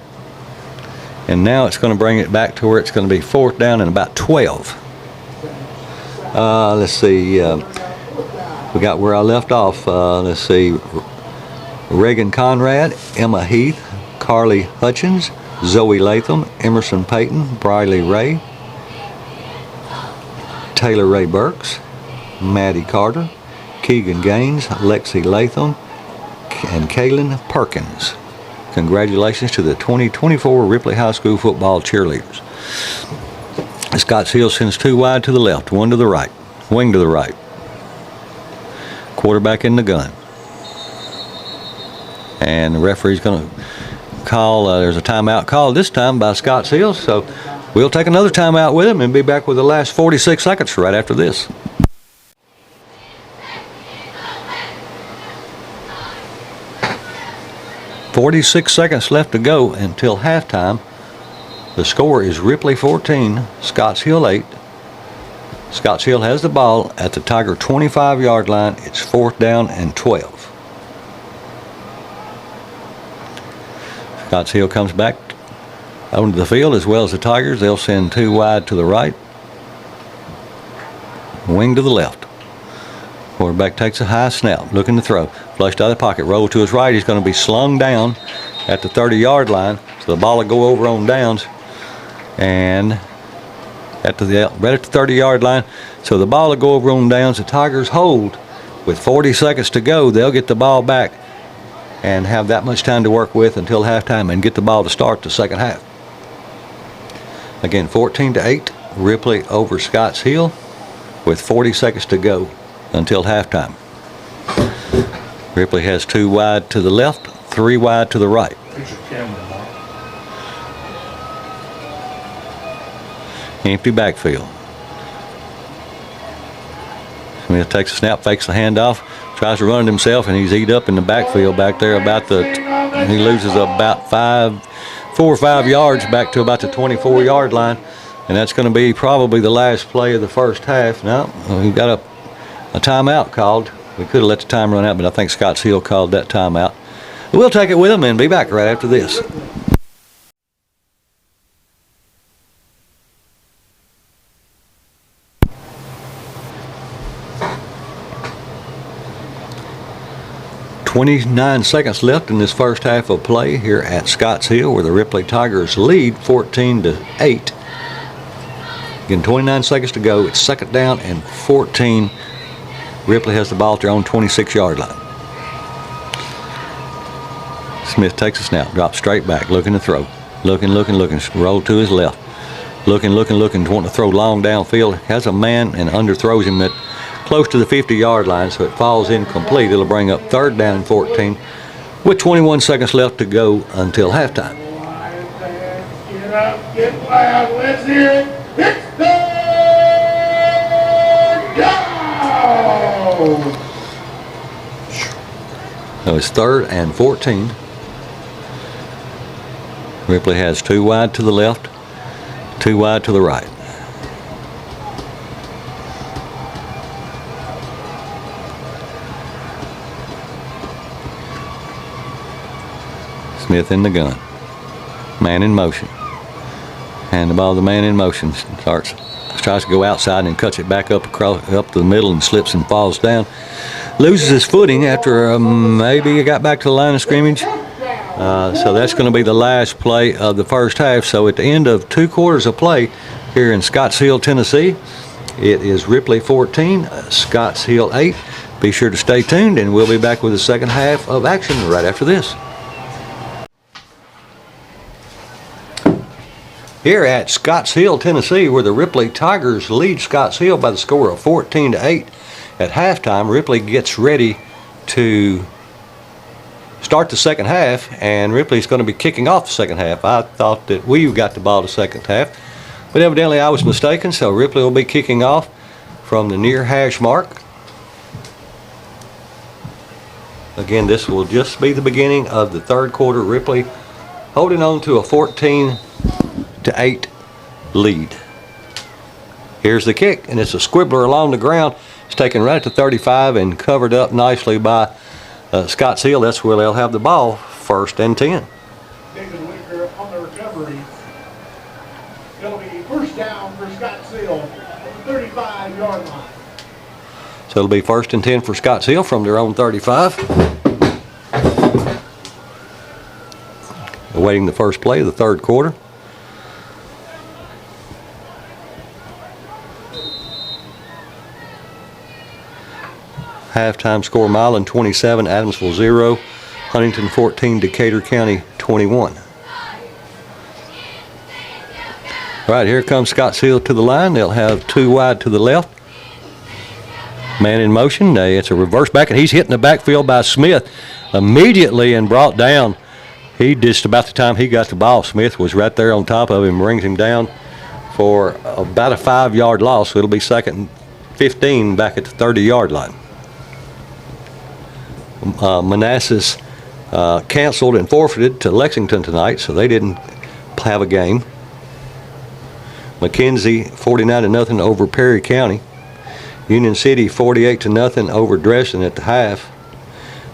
And now it's going to bring it back to where it's going to be 4th down and about 12. Let's see. We got where I left off. Let's see. Reagan Conrad, Emma Heath, Carly Hutchins, Zoe Latham, Emerson Payton, Briley Ray, Taylor Ray Burks, Maddie Carter, Keegan Gaines, Lexi Latham, and Kaylin Perkins. Congratulations to the 2024 Ripley High School football cheerleaders. Scotts Hill sends 2 wide to the left, 1 to the right, wing to the right. Quarterback in the gun. And the referee's going to call, there's a timeout called this time by Scotts Hill, so we'll take another timeout with him and be back with the last 46 seconds right after this. 46 seconds left to go until halftime. The score is Ripley 14, Scotts Hill 8. Scotts Hill has the ball at the Tiger 25-yard line. It's 4th down and 12. Scotts Hill comes back onto the field as well as the Tigers. They'll send 2 wide to the right, wing to the left. Quarterback takes a high snap, looking to throw. Flushed out of the pocket, roll to his right. He's going to be slung down at the 30-yard line. So the ball will go over on downs. And right at the 30-yard line. So the ball will go over on downs. The Tigers hold with 40 seconds to go. They'll get the ball back and have that much time to work with until halftime and get the ball to start the second half. Again, 14-8, Ripley over Scotts Hill with 40 seconds to go until halftime. Ripley has 2 wide to the left, 3 wide to the right. Here's your camera, Mark. Empty backfield. Smith takes a snap, fakes the handoff, tries to run it himself, and he's eat up in the backfield back there he loses about 4 or 5 yards back to about the 24-yard line, and that's going to be probably the last play of the first half. Now, we've got a timeout called. We could have let the time run out, but I think Scotts Hill called that timeout. We'll take it with them and be back right after this. .29 seconds left in this first half of play here at Scotts Hill, where the Ripley Tigers lead 14-8. Again, 29 seconds to go. It's 2nd down and 14. Ripley has the ball at their own 26-yard line. Smith takes a snap, drops straight back, looking to throw. Looking, roll to his left. Looking, wanting to throw long downfield. Has a man and underthrows him close to the 50-yard line, so it falls incomplete. It'll bring up 3rd down and 14 with 21 seconds left to go until halftime. Get up, get loud, let's hear it. It's go! So it's 3rd and 14. Ripley has 2 wide to the left, 2 wide to the right. Smith in the gun. Man in motion. Hand the ball to the man in motion. Tries to go outside and cuts it back up to the middle and slips and falls down. Loses his footing after maybe he got back to the line of scrimmage. So that's going to be the last play of the first half. So at the end of 2 quarters of play here in Scotts Hill, Tennessee, it is Ripley 14, Scotts Hill 8. Be sure to stay tuned, and we'll be back with the second half of action right after this. Here at Scotts Hill, Tennessee, where the Ripley Tigers lead Scotts Hill by the score of 14-8. At halftime, Ripley gets ready to start the second half, and Ripley's going to be kicking off the second half. I thought that we got the ball the second half, but evidently I was mistaken, so Ripley will be kicking off from the near hash mark. Again, this will just be the beginning of the 3rd quarter. Ripley holding on to a 14-8 lead. Here's the kick, and it's a squibbler along the ground. It's taken right at the 35 and covered up nicely by Scotts Hill. That's where they'll have the ball, 1st and 10. David Winker on the recovery. It'll be 1st down for Scotts Hill from the 35-yard line. So it'll be 1st and 10 for Scotts Hill from their own 35. Awaiting the first play of the 3rd quarter. Halftime score: Milan 27, Adamsville 0, Huntington 14, Decatur County 21. All right, here comes Scotts Hill to the line. They'll have 2 wide to the left. Man in motion. It's a reverse back, and he's hit in the backfield by Smith immediately and brought down. He just about the time he got the ball, Smith was right there on top of him, brings him down for about a 5-yard loss. So it'll be 2nd and 15 back at the 30-yard line. Manassas canceled and forfeited to Lexington tonight, so they didn't have a game. McKenzie 49-0 over Perry County. Union City 48-0 over Dresden at the half.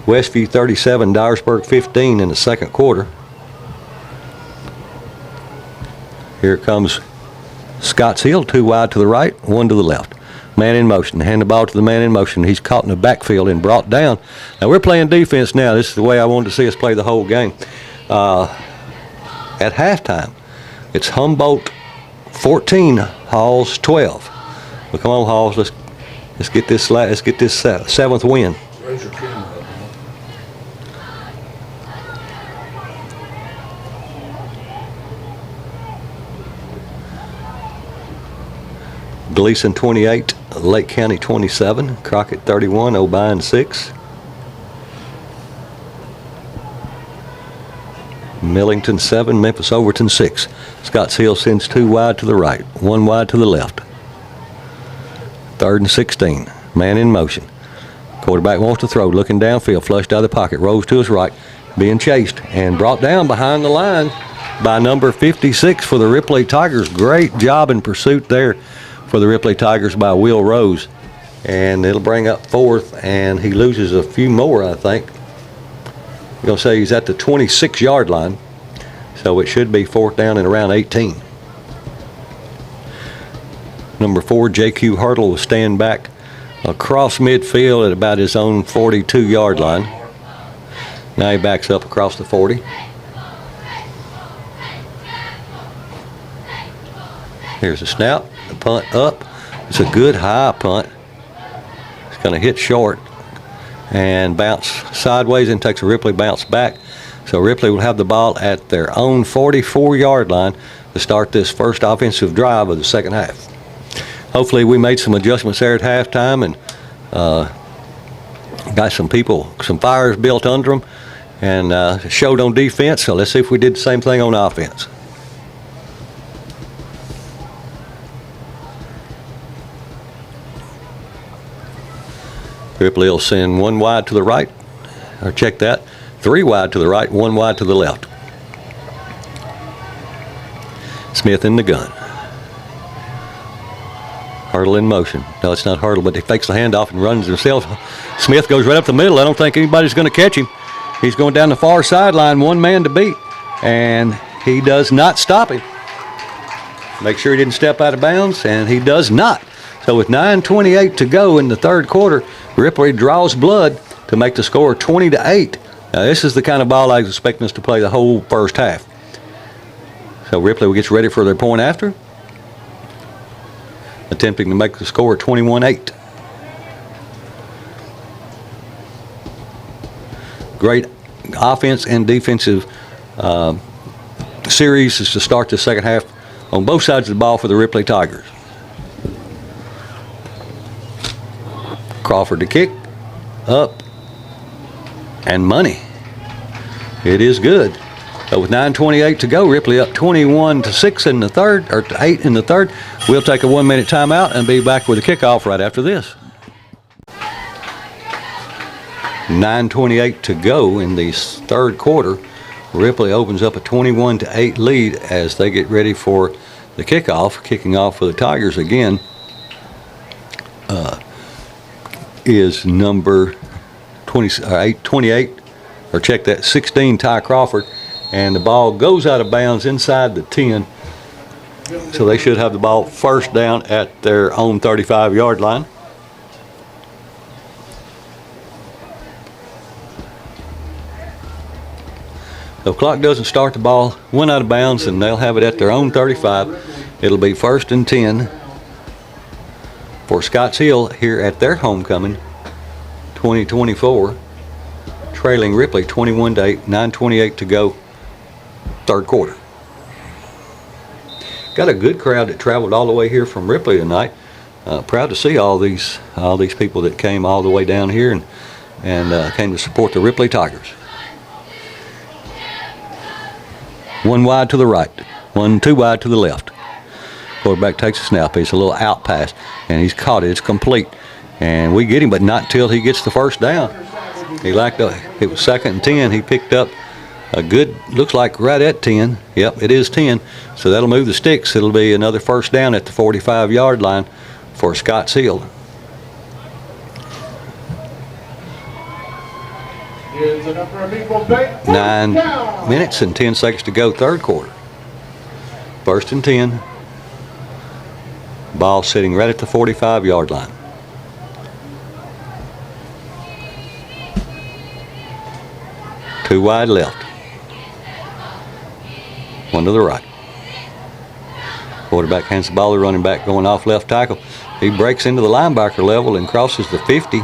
Westview 37, Dyersburg 15 in the 2nd quarter. Here comes Scotts Hill, 2 wide to the right, 1 to the left. Man in motion. Hand the ball to the man in motion. He's caught in the backfield and brought down. Now we're playing defense now. This is the way I wanted to see us play the whole game. At halftime, it's Humboldt 14, Halls 12. Well, come on, Halls. Let's get this 7th win. Raise your camera up. Gleason 28, Lake County 27, Crockett 31, O'Brien 6. Millington 7, Memphis Overton 6. Scotts Hill sends 2 wide to the right, 1 wide to the left. 3rd and 16. Man in motion. Quarterback wants to throw, looking downfield, flushed out of the pocket, rolls to his right, being chased and brought down behind the line by number 56 for the Ripley Tigers. Great job in pursuit there for the Ripley Tigers by Will Rose. And it'll bring up 4th, and he loses a few more, I think. I'm going to say he's at the 26-yard line, so it should be 4th down and around 18. Number 4, J.Q. Hurdle, will stand back across midfield at about his own 42-yard line. Now he backs up across the 40. Here's a snap, the punt up. It's a good high punt. It's going to hit short and bounce sideways and takes a Ripley bounce back. So Ripley will have the ball at their own 44-yard line to start this first offensive drive of the second half. Hopefully we made some adjustments there at halftime, and got some people, some fires built under them, and showed on defense. So let's see if we did the same thing on offense. Ripley will send one wide to the right, or check that, 3 wide to the right, 1 wide to the left. Smith in the gun. Hurdle in motion. No, it's not Hurdle, but he fakes the handoff and runs himself. Smith goes right up the middle. I don't think anybody's going to catch him. He's going down the far sideline, 1 man to beat, and he does not stop him. Make sure he didn't step out of bounds, and he does not. So with 9:28 to go in the 3rd quarter, Ripley draws blood to make the score 20-8. Now this is the kind of ball I was expecting us to play the whole first half. So Ripley gets ready for their point after, attempting to make the score 21-8. Great offense and defensive series is to start the second half on both sides of the ball for the Ripley Tigers. Crawford to kick, up, and money. It is good. But with 9:28 to go, Ripley up 21-6 in the 3rd, or 8 in the 3rd. We'll take a 1-minute timeout and be back with a kickoff right after this. 9:28 to go in the 3rd quarter. Ripley opens up a 21-8 lead as they get ready for the kickoff. Kicking off for the Tigers again is number 28, or check that, 16, Ty Crawford. And the ball goes out of bounds inside the 10. So they should have the ball first down at their own 35-yard line. So if clock doesn't start, the ball went out of bounds, and they'll have it at their own 35. It'll be 1st and 10 for Scotts Hill here at their homecoming, 2024, trailing Ripley 21-8, 9:28 to go, 3rd quarter. Got a good crowd that traveled all the way here from Ripley tonight. Proud to see all these people that came all the way down here and came to support the Ripley Tigers. 1 wide to the right, 2 wide to the left. Quarterback takes a snap. It's a little out pass, and he's caught it. It's complete, and we get him, but not till he gets the first down. He lacked it was 2nd and 10. He picked up a good, looks like right at 10. Yep, it is 10. So that'll move the sticks. It'll be another first down at the 45-yard line for Scotts Hill. Here's a number of people back. 9 minutes and 10 seconds to go, 3rd quarter. 1st and 10. Ball sitting right at the 45-yard line. Two wide left. 1 to the right. Quarterback hands the ball to running back going off left tackle. He breaks into the linebacker level and crosses the 50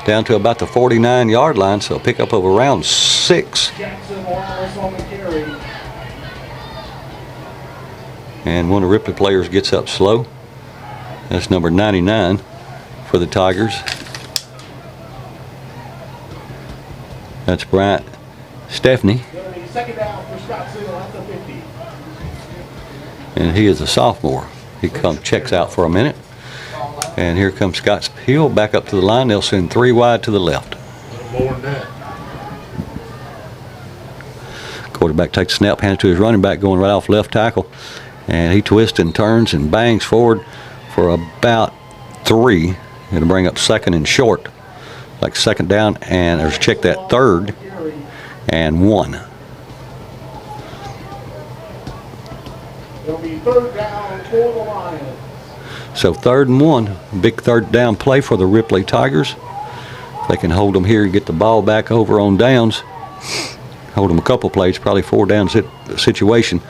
down to about the 49-yard line, so a pickup of around 6. And one of the Ripley players gets up slow. That's number 99 for the Tigers. That's Bryant Stephanie. And he is a sophomore. He checks out for a minute. And here comes Scotts Hill back up to the line. They'll send 3 wide to the left. More than that. Quarterback takes a snap, hands it to his running back going right off left tackle. And he twists and turns and bangs forward for about 3. It'll bring up 2nd and short. Like 2nd down, and there's check that 3rd and 1. It'll be 3rd down for the Lions. So 3rd and 1, big 3rd down play for the Ripley Tigers. They can hold them here and get the ball back over on downs. Hold them a couple plays, probably 4 down situation.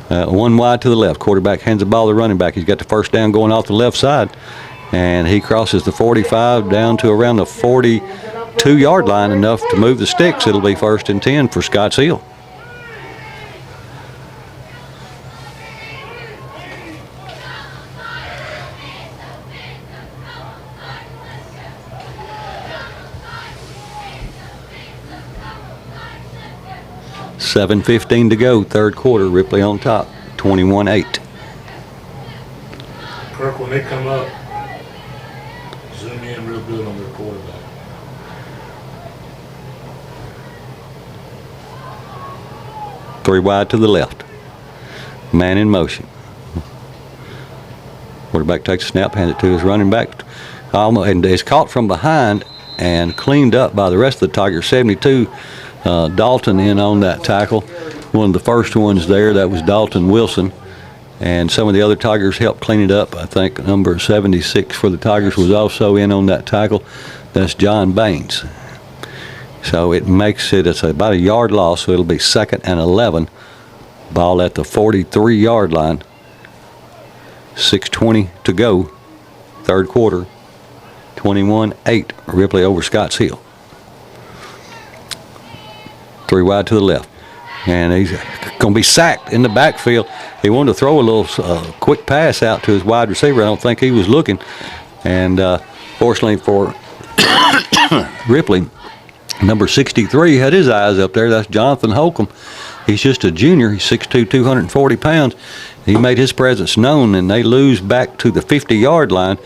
1 wide to the left. Quarterback hands the ball to the running back. He's got the first down going off the left side. And he crosses the 45 down to around the 42-yard line, enough to move the sticks. It'll be 1st and 10 for Scotts Hill. 7:15 to go, third quarter. Ripley on top, 21-8. Kirk, when they come up, zoom in real good on their quarterback. Three wide to the left. Man in motion. Quarterback takes a snap, hands it to his running back, and is caught from behind and cleaned up by the rest of the Tigers. 72, Dalton in on that tackle. One of the first ones there, that was Dalton Wilson. And some of the other Tigers helped clean it up. I think number 76 for the Tigers was also in on that tackle. That's John Baines. So it makes it, it's about a yard loss, so it'll be 2nd and 11. Ball at the 43-yard line. 6:20 to go, third quarter. 21-8, Ripley over Scotts Hill. Three wide to the left. And he's going to be sacked in the backfield. He wanted to throw a little quick pass out to his wide receiver. I don't think he was looking. And fortunately for Ripley, number 63 had his eyes up there. That's Jonathan Holcomb. He's just a junior. He's 6'2", 240 pounds. He made his presence known, and they lose back to the 50-yard line.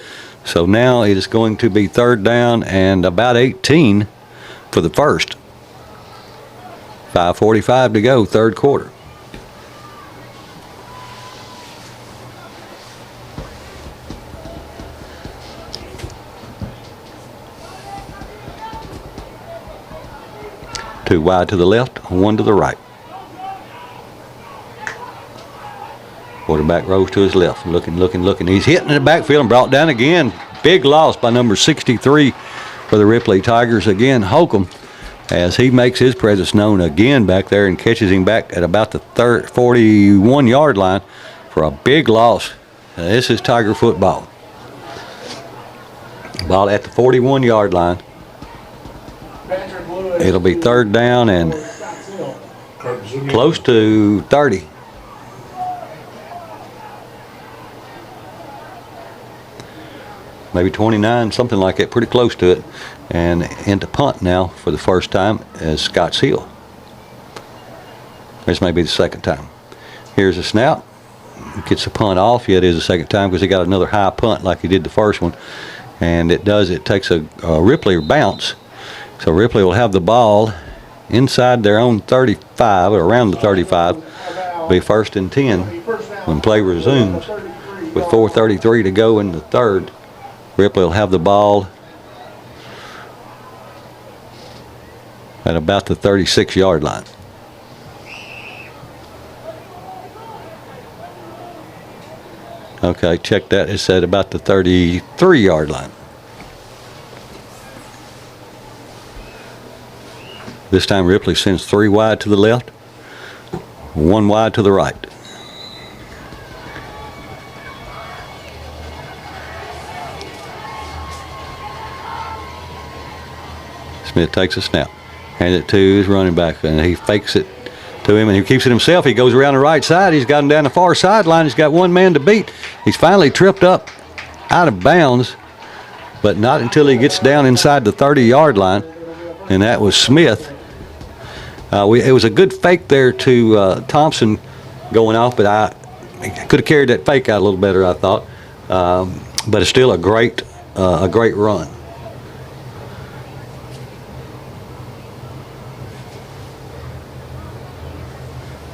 So now it is going to be third down and about 18 for the first. 5:45 to go, third quarter. Two wide to the left, one to the right. Quarterback rolls to his left, looking. He's hitting in the backfield and brought down again. Big loss by number 63 for the Ripley Tigers. Again, Holcomb, as he makes his presence known again back there and catches him back at about the 41-yard line for a big loss. This is Tiger football. Ball at the 41-yard line. It'll be third down and close to 30. Maybe 29, something like that, pretty close to it. And into punt now for the first time as Scotts Hill. This may be the second time. Here's a snap. Gets the punt off. Yeah, it is the second time because he got another high punt like he did the first one. And it takes a Ripley bounce. So Ripley will have the ball inside their own 35, or around the 35. Be first and 10 when play resumes with 4:33 to go in the third. Ripley will have the ball at about the 36-yard line. Okay, check that. It's at about the 33-yard line. This time Ripley sends three wide to the left, one wide to the right. Smith takes a snap, hands it to his running back, and he fakes it to him, and he keeps it himself. He goes around the right side. He's got him down the far sideline. He's got one man to beat. He's finally tripped up out of bounds, but not until he gets down inside the 30-yard line, and that was Smith. It was a good fake there to Thompson going off, but I could have carried that fake out a little better, I thought. But it's still a great run.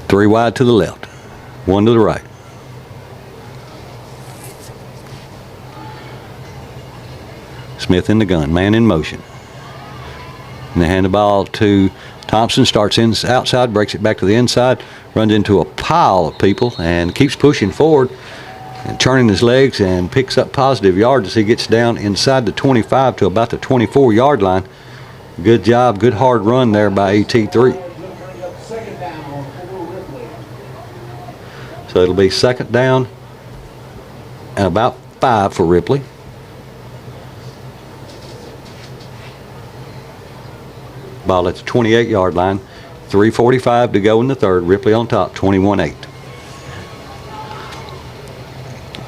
Three wide to the left, one to the right. Smith in the gun, man in motion. And they hand the ball to Thompson, starts outside, breaks it back to the inside, runs into a pile of people and keeps pushing forward and turning his legs and picks up positive yards as he gets down inside the 25 to about the 24-yard line. Good job, good hard run there by ET3. So it'll be second down and about 5 for Ripley. Ball at the 28-yard line. 3:45 to go in the third. Ripley on top, 21-8.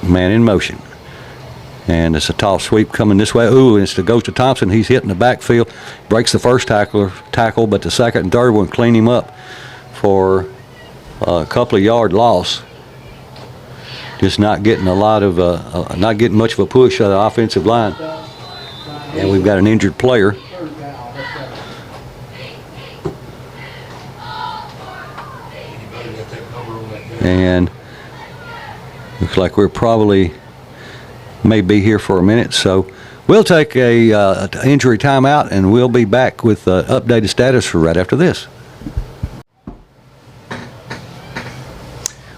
Man in motion. And it's a toss sweep coming this way. Ooh, and it goes to Thompson. He's hitting the backfield. Breaks the first tackle, but the second and third one clean him up for a couple of yard loss. Just not getting a lot of, not getting much of a push on the offensive line. And we've got an injured player. And looks like we're probably may be here for a minute, so we'll take a injury timeout, and we'll be back with updated status for right after this.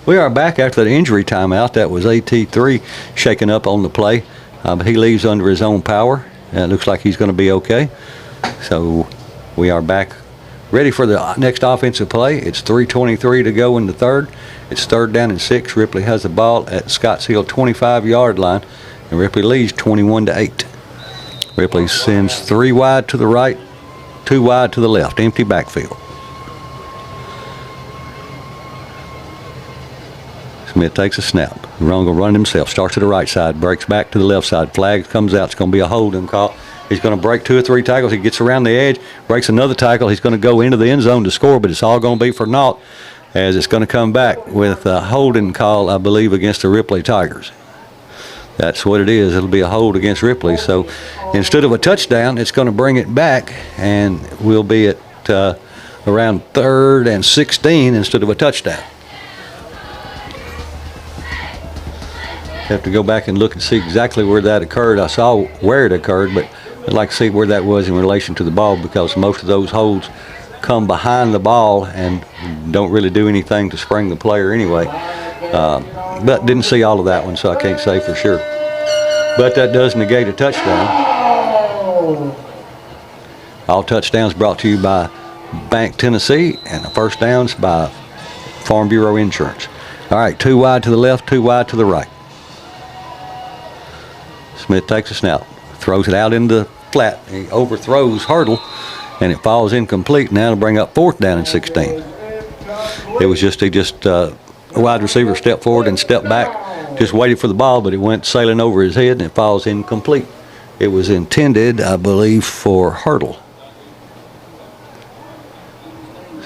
We are back after that injury timeout. That was AT3 shaking up on the play, but he leaves under his own power. It looks like he's going to be okay. So we are back ready for the next offensive play. It's 3:23 to go in the third. It's 3rd down and 6. Ripley has the ball at Scotts Hill 25-yard line, and Ripley leads 21-8. Ripley sends 3 wide to the right, 2 wide to the left, empty backfield. Smith takes a snap. Going to run himself. Starts to the right side, breaks back to the left side. Flag comes out. It's going to be a holding call. He's going to break 2 or 3 tackles. He gets around the edge, breaks another tackle. He's going to go into the end zone to score, but it's all going to be for naught, as it's going to come back with a holding call, I believe, against the Ripley Tigers. That's what it is. It'll be a hold against Ripley. So instead of a touchdown, it's going to bring it back, and we'll be at around 3rd and 16 instead of a touchdown. Have to go back and look and see exactly where that occurred. I saw where it occurred, but I'd like to see where that was in relation to the ball, because most of those holds come behind the ball and don't really do anything to spring the player anyway. But didn't see all of that one, so I can't say for sure. But that does negate a touchdown. All touchdowns brought to you by Bank Tennessee, and the first downs by Farm Bureau Insurance. All right, 2 wide to the left, 2 wide to the right. Smith takes a snap, throws it out into the flat. He overthrows Hurdle, and it falls incomplete. Now to bring up 4th down and 16. It was just, a wide receiver stepped forward and stepped back, just waited for the ball, but it went sailing over his head, and it falls incomplete. It was intended, I believe, for Hurdle.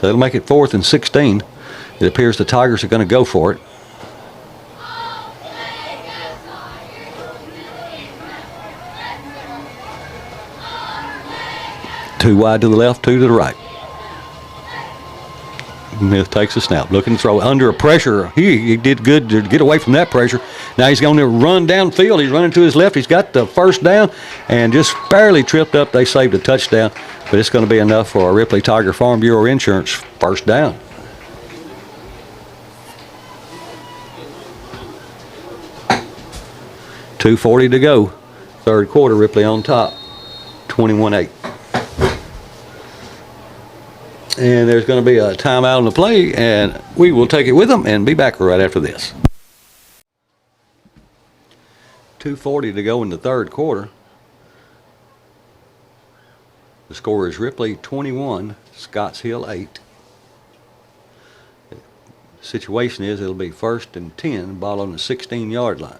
So it'll make it 4th and 16. It appears the Tigers are going to go for it. Two wide to the left, 2 to the right. Smith takes a snap, looking to throw under a pressure. He did good to get away from that pressure. Now he's going to run downfield. He's running to his left. He's got the first down and just barely tripped up. They saved a touchdown, but it's going to be enough for a Ripley Tiger Farm Bureau Insurance first down. .240 to go. 3rd quarter, Ripley on top, 21-8. And there's going to be a timeout on the play, and we will take it with them and be back right after this. 2:40 to go in the 3rd quarter. The score is Ripley 21, Scotts Hill 8. The situation is it'll be 1st and 10, ball on the 16-yard line.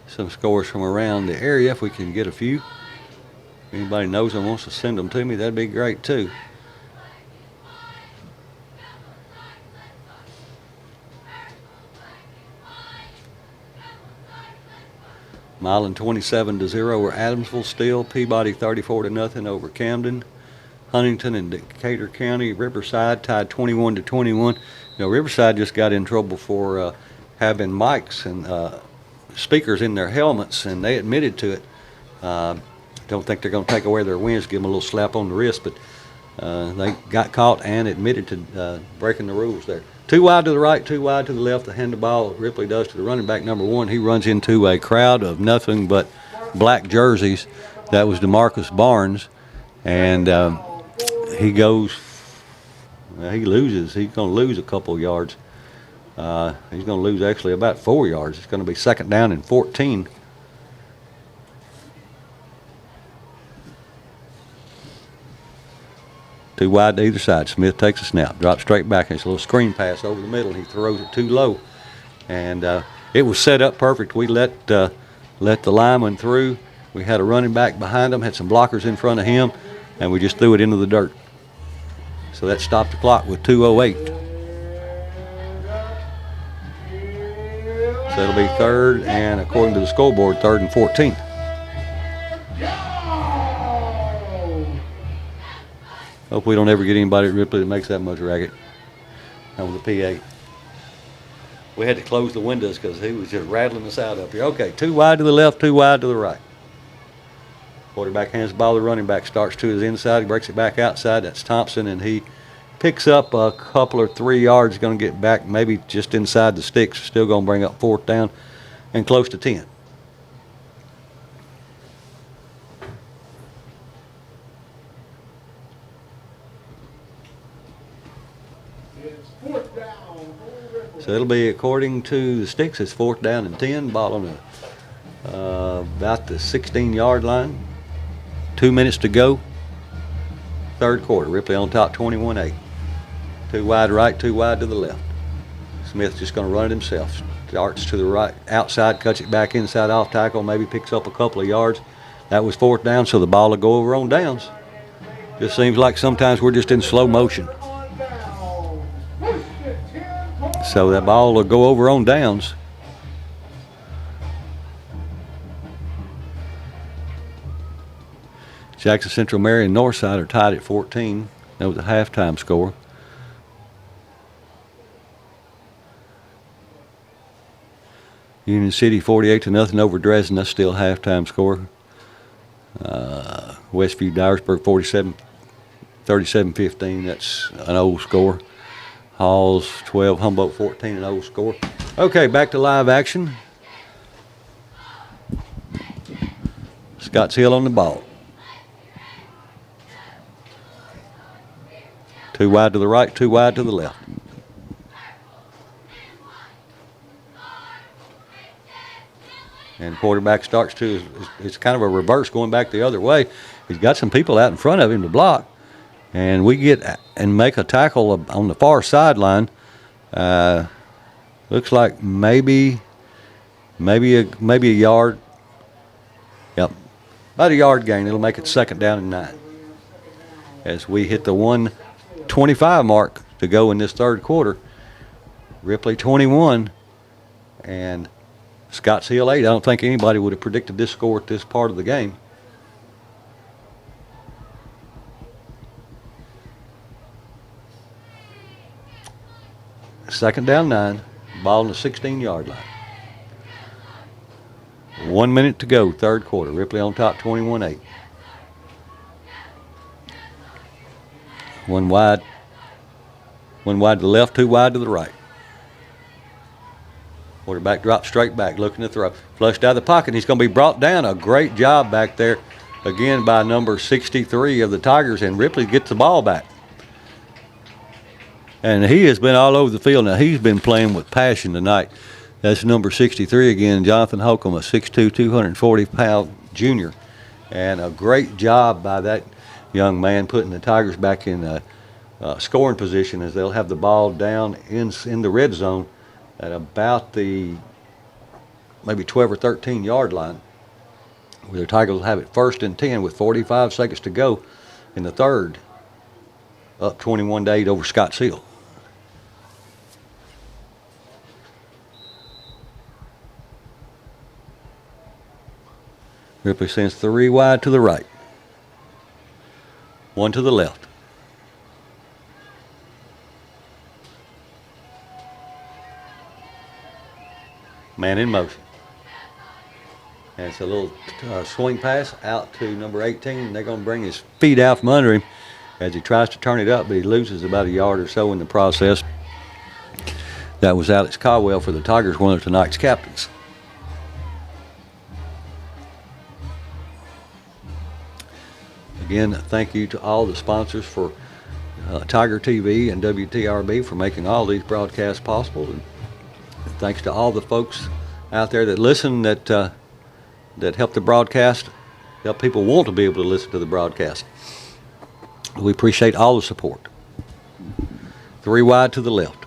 Some scores from around the area, if we can get a few. If anybody knows and wants to send them to me, that'd be great too. Milan 27-0 over Adamsville still. Peabody 34-0 over Camden. Huntington and Decatur County. Riverside tied 21-21. You know, Riverside just got in trouble for having mics and speakers in their helmets, and they admitted to it. Don't think they're going to take away their wins, give them a little slap on the wrist, but they got caught and admitted to breaking the rules there. 2 wide to the right, 2 wide to the left. The hand the ball Ripley does to the running back number 1. He runs into a crowd of nothing but black jerseys. That was DeMarcus Barnes, and he goes. He loses. He's going to lose a couple yards. He's going to lose actually about 4 yards. It's going to be 2nd down and 14. Too wide to either side. Smith takes a snap, drops straight back. It's a little screen pass over the middle. He throws it too low, and it was set up perfect. We let the lineman through. We had a running back behind him, had some blockers in front of him, and we just threw it into the dirt. So that stopped the clock with 2:08. So it'll be third, and according to the scoreboard, 3rd and 14. Hope we don't ever get anybody at Ripley that makes that much racket on the PA. We had to close the windows because he was just rattling us out up here. Okay, 2 wide to the left, 2 wide to the right. Quarterback hands the ball to the running back, starts to his inside, he breaks it back outside. That's Thompson, and he picks up a couple or 3 yards. Going to get back maybe just inside the sticks. Still going to bring up 4th down and close to 10. So it'll be, according to the sticks, it's 4th down and 10. Ball on about the 16-yard line. 2 minutes to go. 3rd quarter. Ripley on top, 21-8. 2 wide right, 2 wide to the left. Smith just going to run it himself. Starts to the right, outside, cuts it back inside off tackle, maybe picks up a couple of yards. That was 4th down, so the ball will go over on downs. Just seems like sometimes we're just in slow motion. So that ball will go over on downs. Jackson Central, Marion, Northside are tied at 14. That was a halftime score. Union City 48-0 over Dresden. That's still halftime score. Westview Dyersburg 37-15. That's an old score. Halls 12, Humboldt 14, an old score. Okay, back to live action. Scotts Hill on the ball. 2 wide to the right, 2 wide to the left. And quarterback starts to, it's kind of a reverse going back the other way. He's got some people out in front of him to block. And we get and make a tackle on the far sideline. Looks like maybe a yard. Yep, about a yard gain. It'll make it 2nd down and 9. As we hit the 1:25 mark to go in this 3rd quarter. Ripley 21 and Scotts Hill 8. I don't think anybody would have predicted this score at this part of the game. Second down 9, ball on the 16-yard line. 1 minute to go, 3rd quarter. Ripley on top, 21-8. 1 wide to the left, 2 wide to the right. Quarterback drops straight back, looking to throw. Flushed out of the pocket. He's going to be brought down. A great job back there, again, by number 63 of the Tigers, and Ripley gets the ball back. And he has been all over the field. Now, he's been playing with passion tonight. That's number 63 again, Jonathan Holcomb, a 6'2", 240-pound junior. And a great job by that young man putting the Tigers back in scoring position as they'll have the ball down in the red zone at about the maybe 12 or 13-yard line, where the Tigers will have it 1st and 10 with 45 seconds to go in the 3rd, up 21-8 over Scotts Hill. Ripley sends 3 wide to the right, 1 to the left. Man in motion. And it's a little swing pass out to number 18. They're going to bring his feet out from under him as he tries to turn it up, but he loses about a yard or so in the process. That was Alex Caldwell for the Tigers, one of tonight's captains. Again, thank you to all the sponsors for Tiger TV and WTRB for making all these broadcasts possible. And thanks to all the folks out there that listen, that help the broadcast, help people want to be able to listen to the broadcast. We appreciate all the support. 3 wide to the left.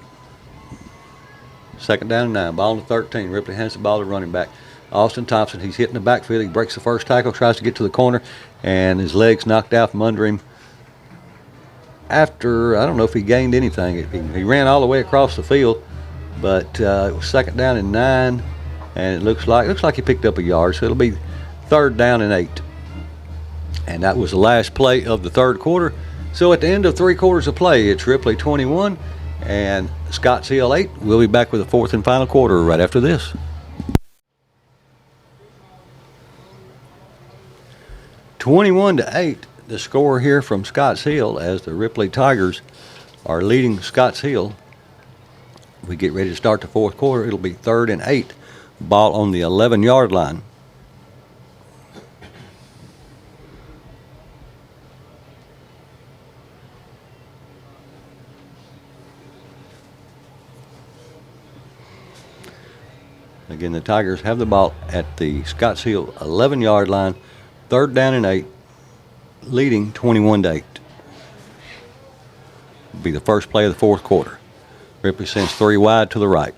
2nd down and 9. Ball on the 13. Ripley hands the ball to running back. Austin Thompson. He's hitting the backfield. He breaks the first tackle, tries to get to the corner, and his leg's knocked out from under him. After, I don't know if he gained anything. He ran all the way across the field, but it was 2nd down and 9, and it looks like he picked up a yard, so it'll be 3rd down and 8. And that was the last play of the 3rd quarter. So at the end of 3 quarters of play, it's Ripley 21 and Scotts Hill 8. We'll be back with the 4th and final quarter right after this. 21-8, the score here from Scotts Hill as the Ripley Tigers are leading Scotts Hill. We get ready to start the 4th quarter. It'll be 3rd and 8. Ball on the 11-yard line. Again, the Tigers have the ball at the Scotts Hill 11-yard line, 3rd down and 8, leading 21-8. Will be the first play of the 4th quarter. Ripley sends 3 wide to the right.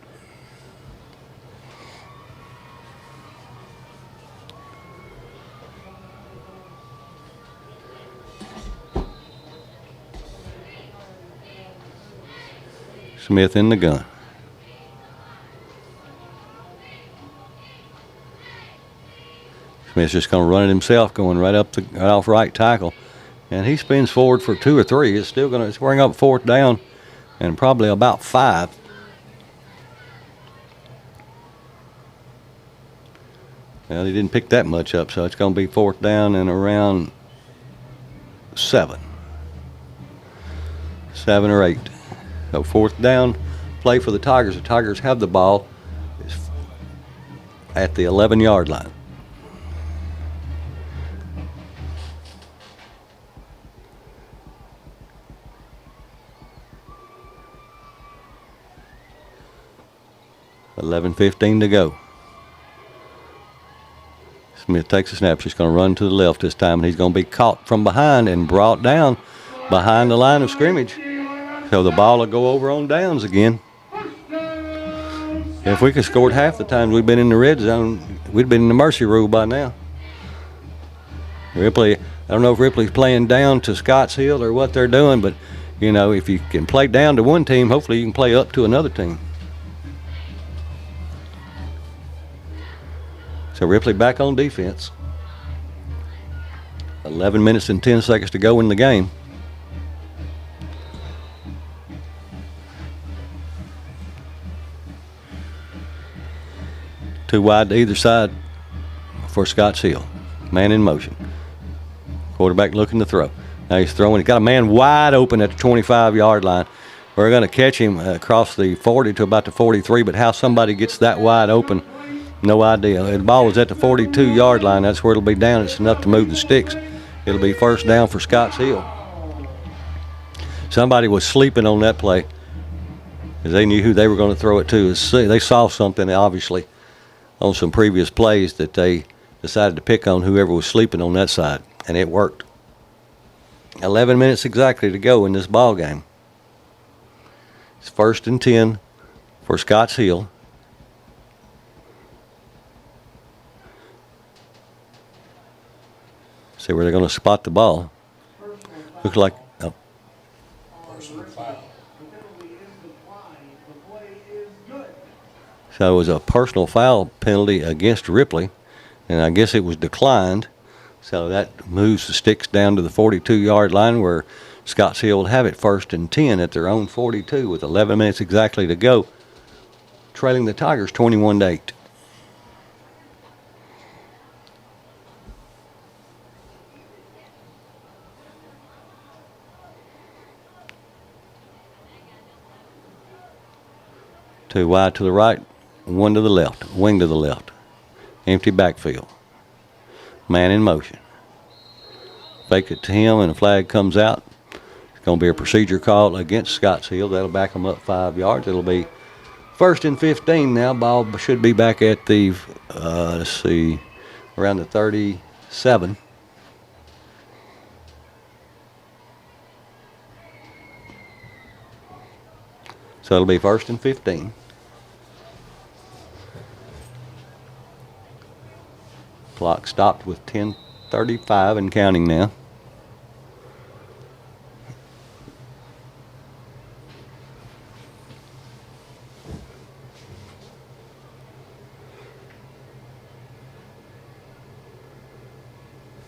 Smith in the gun. Smith's just going to run it himself, going right off right tackle, and he spins forward for 2 or 3. It's still going to bring up 4th down, and probably about 5. Well, he didn't pick that much up, so it's going to be 4th down and around 7 or 8. So 4th down play for the Tigers. The Tigers have the ball at the 11-yard line. $11:15 to go. Smith takes a snap. She's going to run to the left this time, and he's going to be caught from behind and brought down behind the line of scrimmage. So the ball will go over on downs again. If we could have scored half the times we've been in the red zone, we'd been in the mercy rule by now. Ripley, I don't know if Ripley's playing down to Scotts Hill or what they're doing, but, you know, if you can play down to one team, hopefully you can play up to another team. So Ripley back on defense. 11 minutes and 10 seconds to go in the game. Two wide to either side for Scotts Hill. Man in motion. Quarterback looking to throw. Now he's throwing. He's got a man wide open at the 25-yard line. We're going to catch him across the 40 to about the 43, but how somebody gets that wide open, no idea. The ball was at the 42-yard line. That's where it'll be down. It's enough to move the sticks. It'll be 1st down for Scotts Hill. Somebody was sleeping on that play because they knew who they were going to throw it to. They saw something, obviously, on some previous plays that they decided to pick on whoever was sleeping on that side, and it worked. 11 minutes exactly to go in this ball game. It's 1st and 10 for Scotts Hill. See where they're going to spot the ball. Looks like a so it was a personal foul penalty against Ripley, and I guess it was declined. So that moves the sticks down to the 42-yard line where Scotts Hill will have it 1st and 10 at their own 42 with 11 minutes exactly to go, trailing the Tigers 21-8. Two wide to the right, one to the left, wing to the left. Empty backfield. Man in motion. Fake it to him, and a flag comes out. It's going to be a procedure call against Scotts Hill. That'll back them up 5 yards. It'll be 1st and 15 now. Ball should be back at the, let's see, around the 37. So it'll be 1st and 15. Clock stopped with 10:35 and counting now.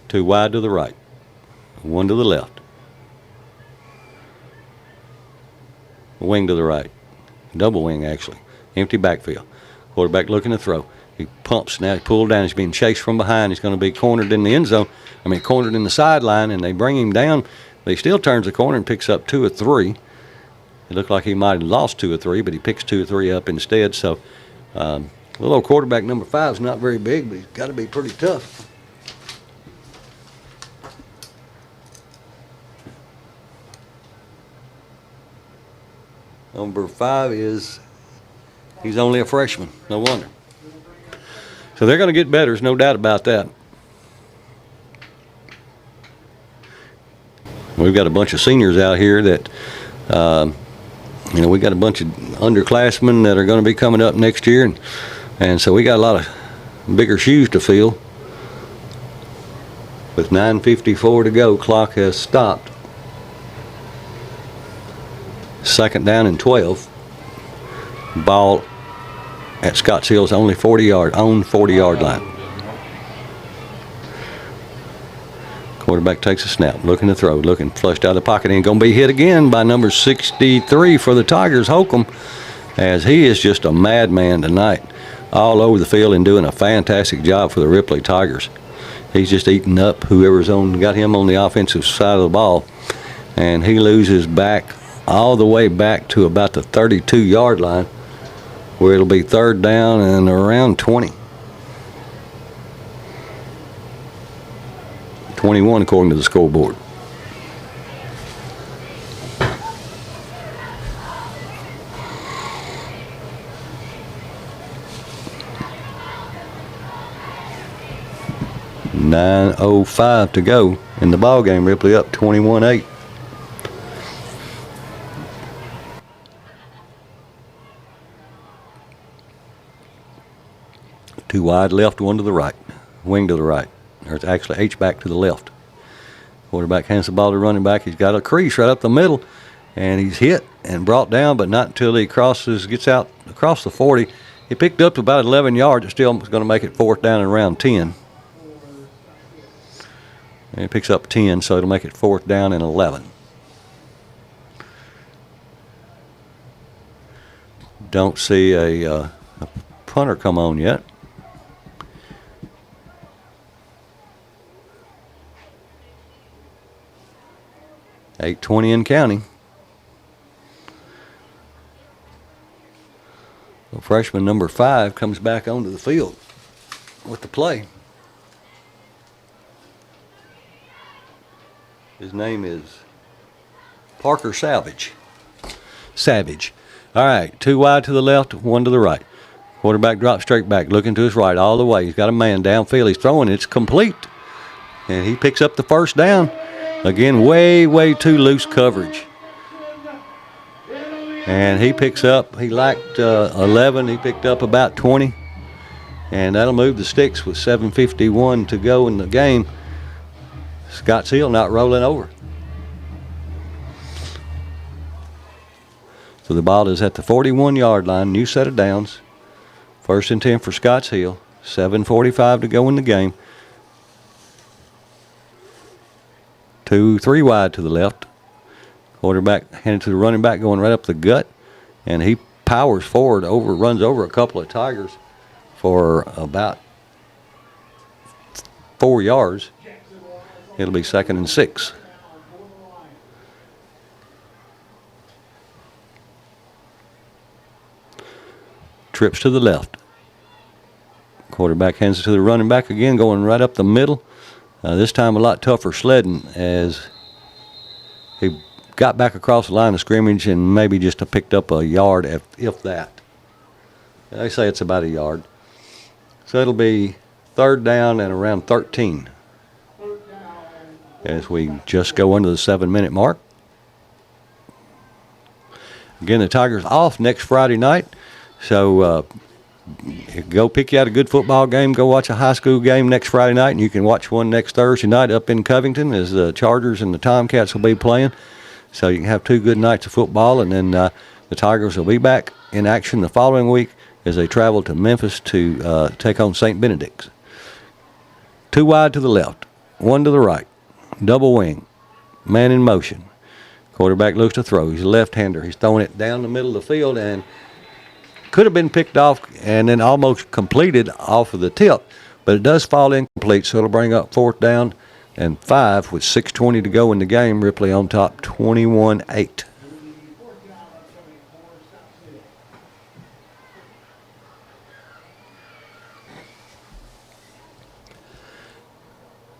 Two wide to the right, one to the left. Wing to the right, double wing actually, empty backfield. Quarterback looking to throw. He pumps now, he pulled down, he's being chased from behind. He's going to be cornered in the end zone. Cornered in the sideline, and they bring him down. But he still turns the corner and picks up 2 or 3. It looked like he might have lost 2 or 3, but he picks 2 or 3 up instead. So, little old quarterback number 5 is not very big, but he's got to be pretty tough. Number 5 he's only a freshman, no wonder. So they're going to get better, there's no doubt about that. We've got a bunch of seniors out here that, we got a bunch of underclassmen that are going to be coming up next year, and so we got a lot of bigger shoes to fill. With 9:54 to go, clock has stopped. 2nd down and 12. Ball at Scotts Hill's only 40-yard line. Quarterback takes a snap, looking to throw, looking flushed out of the pocket, and going to be hit again by number 63 for the Tigers, Holcomb, as he is just a madman tonight, all over the field and doing a fantastic job for the Ripley Tigers. He's just eating up whoever's got him on the offensive side of the ball, and he loses back all the way back to about the 32-yard line, where it'll be 3rd down and around 20. 21 according to the scoreboard. .9:05 to go in the ball game. Ripley up 21-8. Two wide left, one to the right, wing to the right. Or it's actually H-back to the left. Quarterback hands the ball to running back. He's got a crease right up the middle, and he's hit and brought down, but not until he gets out across the 40. He picked up about 11 yards. It's still going to make it 4th down and around 10. And he picks up 10, so it'll make it 4th down and 11. Don't see a punter come on yet. 8:20 in counting. Well, freshman number 5 comes back onto the field with the play. His name is Parker Savage. All right, 2 wide to the left, 1 to the right. Quarterback drops straight back, looking to his right all the way. He's got a man downfield. He's throwing. It's complete. And he picks up the 1st down. Again, way too loose coverage. And he lacked 11. He picked up about 20. And that'll move the sticks with 7:51 to go in the game. Scotts Hill not rolling over. So the ball is at the 41-yard line, new set of downs. 1st and 10 for Scotts Hill. 7:45 to go in the game. 2-3 wide to the left. Quarterback handed to the running back, going right up the gut, and he powers forward, runs over a couple of Tigers for about 4 yards. It'll be 2nd and 6. Trips to the left. Quarterback hands it to the running back again, going right up the middle. This time a lot tougher sledding, as he got back across the line of scrimmage and maybe just picked up a yard, if that. They say it's about a yard. So it'll be 3rd down and around 13 as we just go under the 7-minute mark. Again, the Tigers off next Friday night, so go pick you out a good football game. Go watch a high school game next Friday night, and you can watch one next Thursday night up in Covington as the Chargers and the Tomcats will be playing. So you can have 2 good nights of football, and then the Tigers will be back in action the following week as they travel to Memphis to take on St. Benedict's. 2 wide to the left, 1 to the right, double wing, man in motion. Quarterback looks to throw. He's a left-hander. He's throwing it down the middle of the field and could have been picked off and then almost completed off of the tip, but it does fall incomplete, so it'll bring up 4th down and 5 with 6:20 to go in the game. Ripley on top 21-8.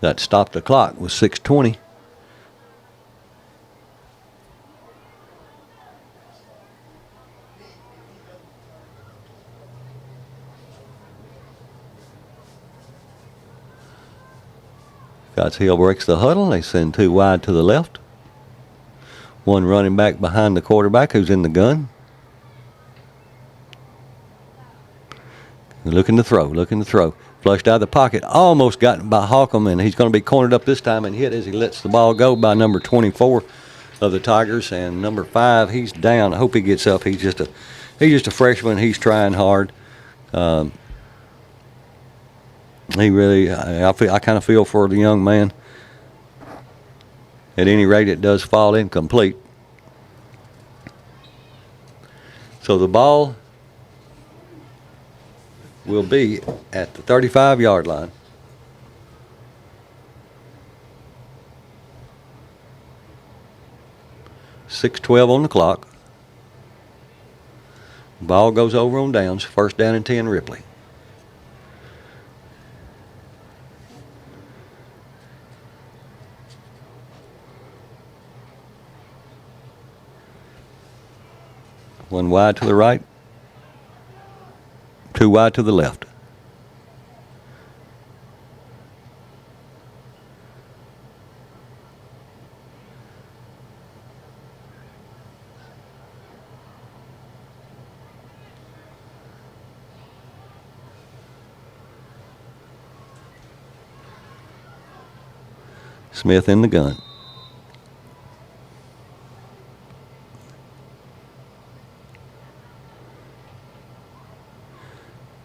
That stopped the clock with 6:20. Scotts Hill breaks the huddle. They send 2 wide to the left. 1 running back behind the quarterback who's in the gun. Looking to throw. Flushed out of the pocket. Almost gotten by Holcomb, and he's going to be cornered up this time and hit as he lets the ball go by number 24 of the Tigers. And number 5, he's down. I hope he gets up. He's just a freshman. He's trying hard. He really, I kind of feel for the young man. At any rate, it does fall incomplete. So the ball will be at the 35-yard line. .6:12 on the clock. Ball goes over on downs. 1st down and 10, Ripley. One wide to the right, 2 wide to the left. Smith in the gun.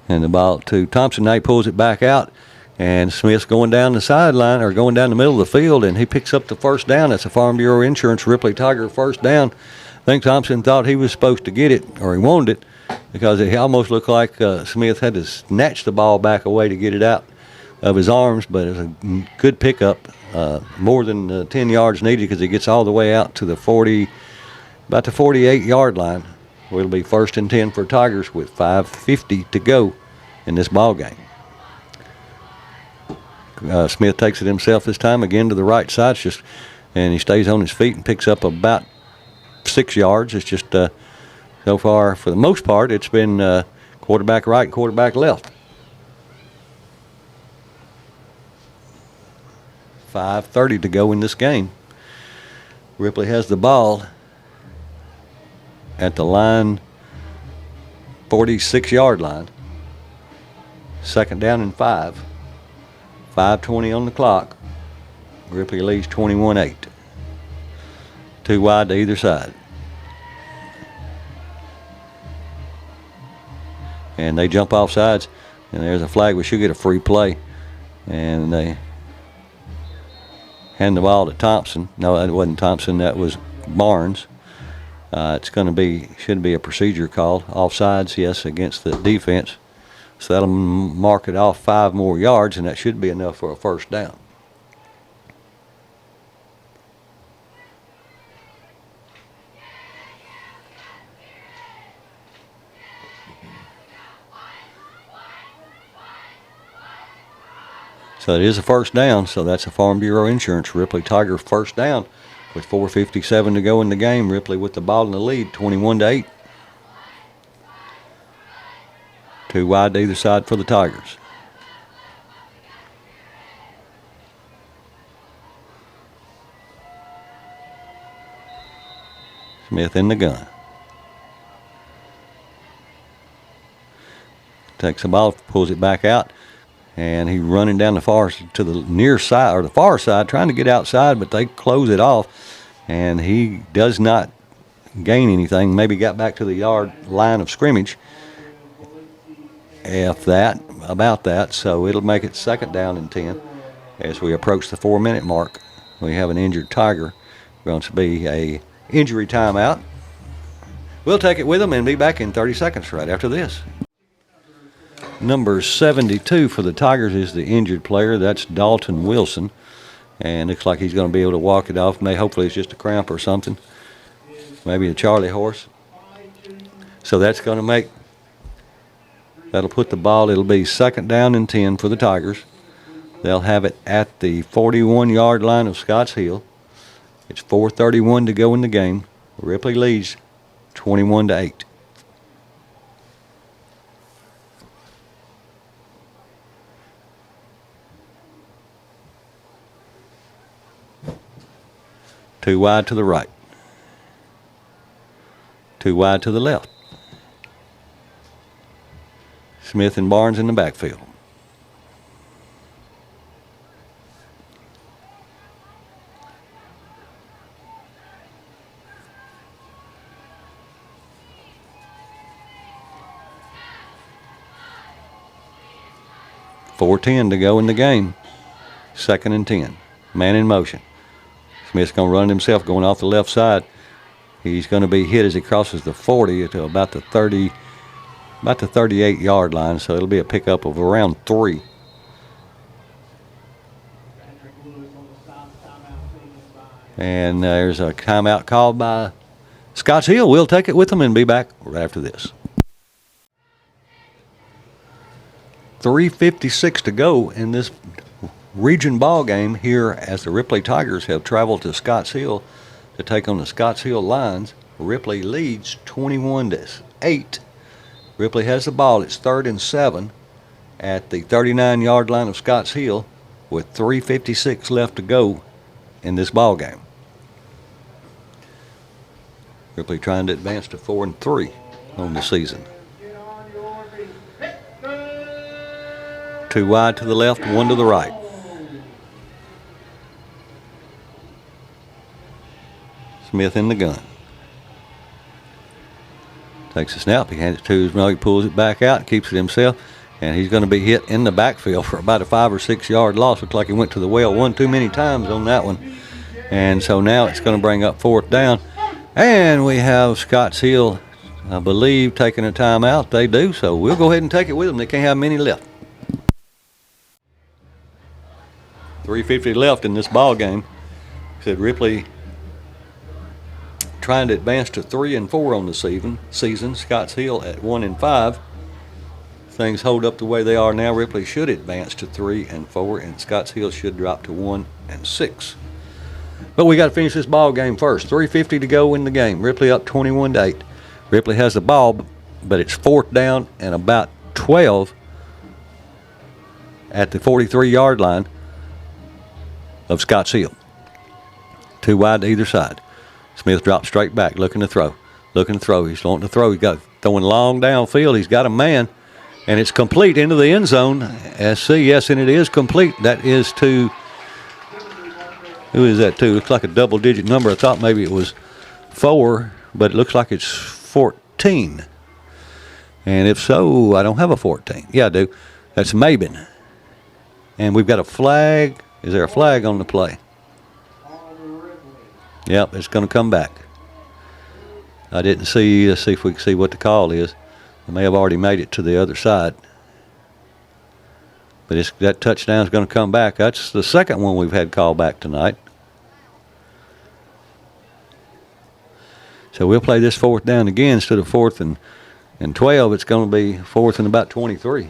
And the ball to Thompson. Now he pulls it back out, and Smith's going down the sideline or going down the middle of the field, and he picks up the 1st down. That's a Farm Bureau Insurance Ripley Tiger 1st down. I think Thompson thought he was supposed to get it, or he wanted it, because it almost looked like Smith had to snatch the ball back away to get it out of his arms, but it was a good pickup, more than 10 yards needed because he gets all the way out to the 40, about the 48-yard line. It'll be 1st and 10 for Tigers with 5:50 to go in this ball game. Smith takes it himself this time, again to the right side, and he stays on his feet and picks up about 6 yards. It's just so far, for the most part, it's been quarterback right and quarterback left. 5:30 to go in this game. Ripley has the ball at the line, 46-yard line. 2nd down and 5. 5:20 on the clock. Ripley leads 21-8. 2 wide to either side. And they jump off sides, and there's a flag. We should get a free play. And they hand the ball to Thompson. No, that wasn't Thompson. That was Barnes. It's going to be, should be a procedure call. Offsides, yes, against the defense. So that'll mark it off 5 more yards, and that should be enough for a 1st down. So it is a 1st down, so that's a Farm Bureau Insurance Ripley Tiger 1st down with 4:57 to go in the game. Ripley with the ball in the lead, 21-8. 2 wide to either side for the Tigers. Smith in the gun. takes the ball, pulls it back out, and he's running down to the near side, or the far side, trying to get outside, but they close it off, and he does not gain anything. Maybe got back to the yard line of scrimmage, about that. So it'll make it 2nd down and 10 as we approach the 4-minute mark. We have an injured Tiger. Going to be a injury timeout. We'll take it with them and be back in 30 seconds right after this. Number 72 for the Tigers is the injured player. That's Dalton Wilson. And looks like he's going to be able to walk it off. Hopefully it's just a cramp or something. Maybe a Charlie horse. So that's going to that'll put the ball, it'll be 2nd down and 10 for the Tigers. They'll have it at the 41-yard line of Scotts Hill. It's 4:31 to go in the game. Ripley leads 21-8. Two wide to the right. Two wide to the left. Smith and Barnes in the backfield. .410 to go in the game. 2nd and 10. Man in motion. Smith's going to run himself going off the left side. He's going to be hit as he crosses the 40 to about the 38-yard line, so it'll be a pickup of around 3. And there's a timeout called by Scotts Hill. We'll take it with them and be back right after this. 3:56 to go in this region ball game here as the Ripley Tigers have traveled to Scotts Hill to take on the Scotts Hill Lions. Ripley leads 21-8. Ripley has the ball. It's 3rd and 7 at the 39-yard line of Scotts Hill with 3:56 left to go in this ball game. Ripley trying to advance to 4-3 on the season. 2 wide to the left, 1 to the right. Smith in the gun. Takes a snap. He hands it to his he pulls it back out, keeps it himself, and he's going to be hit in the backfield for about a 5 or 6 yard loss. Looks like he went to the well one too many times on that one. And so now it's going to bring up 4th down. And we have Scotts Hill, I believe, taking a timeout. They do, so we'll go ahead and take it with them. They can't have many left. 3:50 left in this ball game. Said Ripley trying to advance to 3-4 on the season. Scotts Hill at 1-5. Things hold up the way they are now. Ripley should advance to 3-4, and Scotts Hill should drop to 1-6. But we got to finish this ball game first. 3:50 to go in the game. Ripley up 21-8. Ripley has the ball, but it's 4th down and about 12 at the 43-yard line of Scotts Hill. 2 wide to either side. Smith drops straight back, looking to throw. He's wanting to throw. He's got throwing long downfield. He's got a man, and it's complete into the end zone. SC, yes, and it is complete. That is to, who is that to? Looks like a double-digit number. I thought maybe it was 4, but it looks like it's 14. And if so, I don't have a 14. Yeah, I do. That's Mabin. And we've got a flag. Is there a flag on the play? Yep, it's going to come back. I didn't see. Let's see if we can see what the call is. They may have already made it to the other side. But that touchdown is going to come back. That's the second one we've had called back tonight. So we'll play this 4th down again instead of 4th and 12. It's going to be 4th and about 23.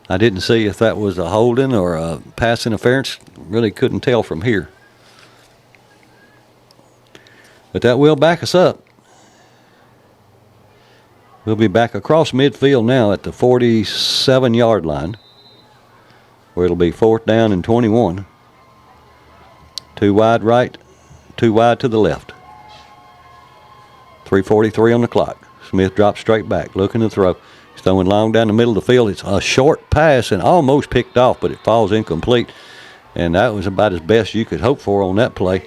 I didn't see if that was a holding or a pass interference. Really couldn't tell from here. But that will back us up. We'll be back across midfield now at the 47-yard line, where it'll be 4th down and 21. 2 wide right, 2 wide to the left. 3:43 on the clock. Smith drops straight back, looking to throw. He's throwing long down the middle of the field. It's a short pass and almost picked off, but it falls incomplete. And that was about as best you could hope for on that play,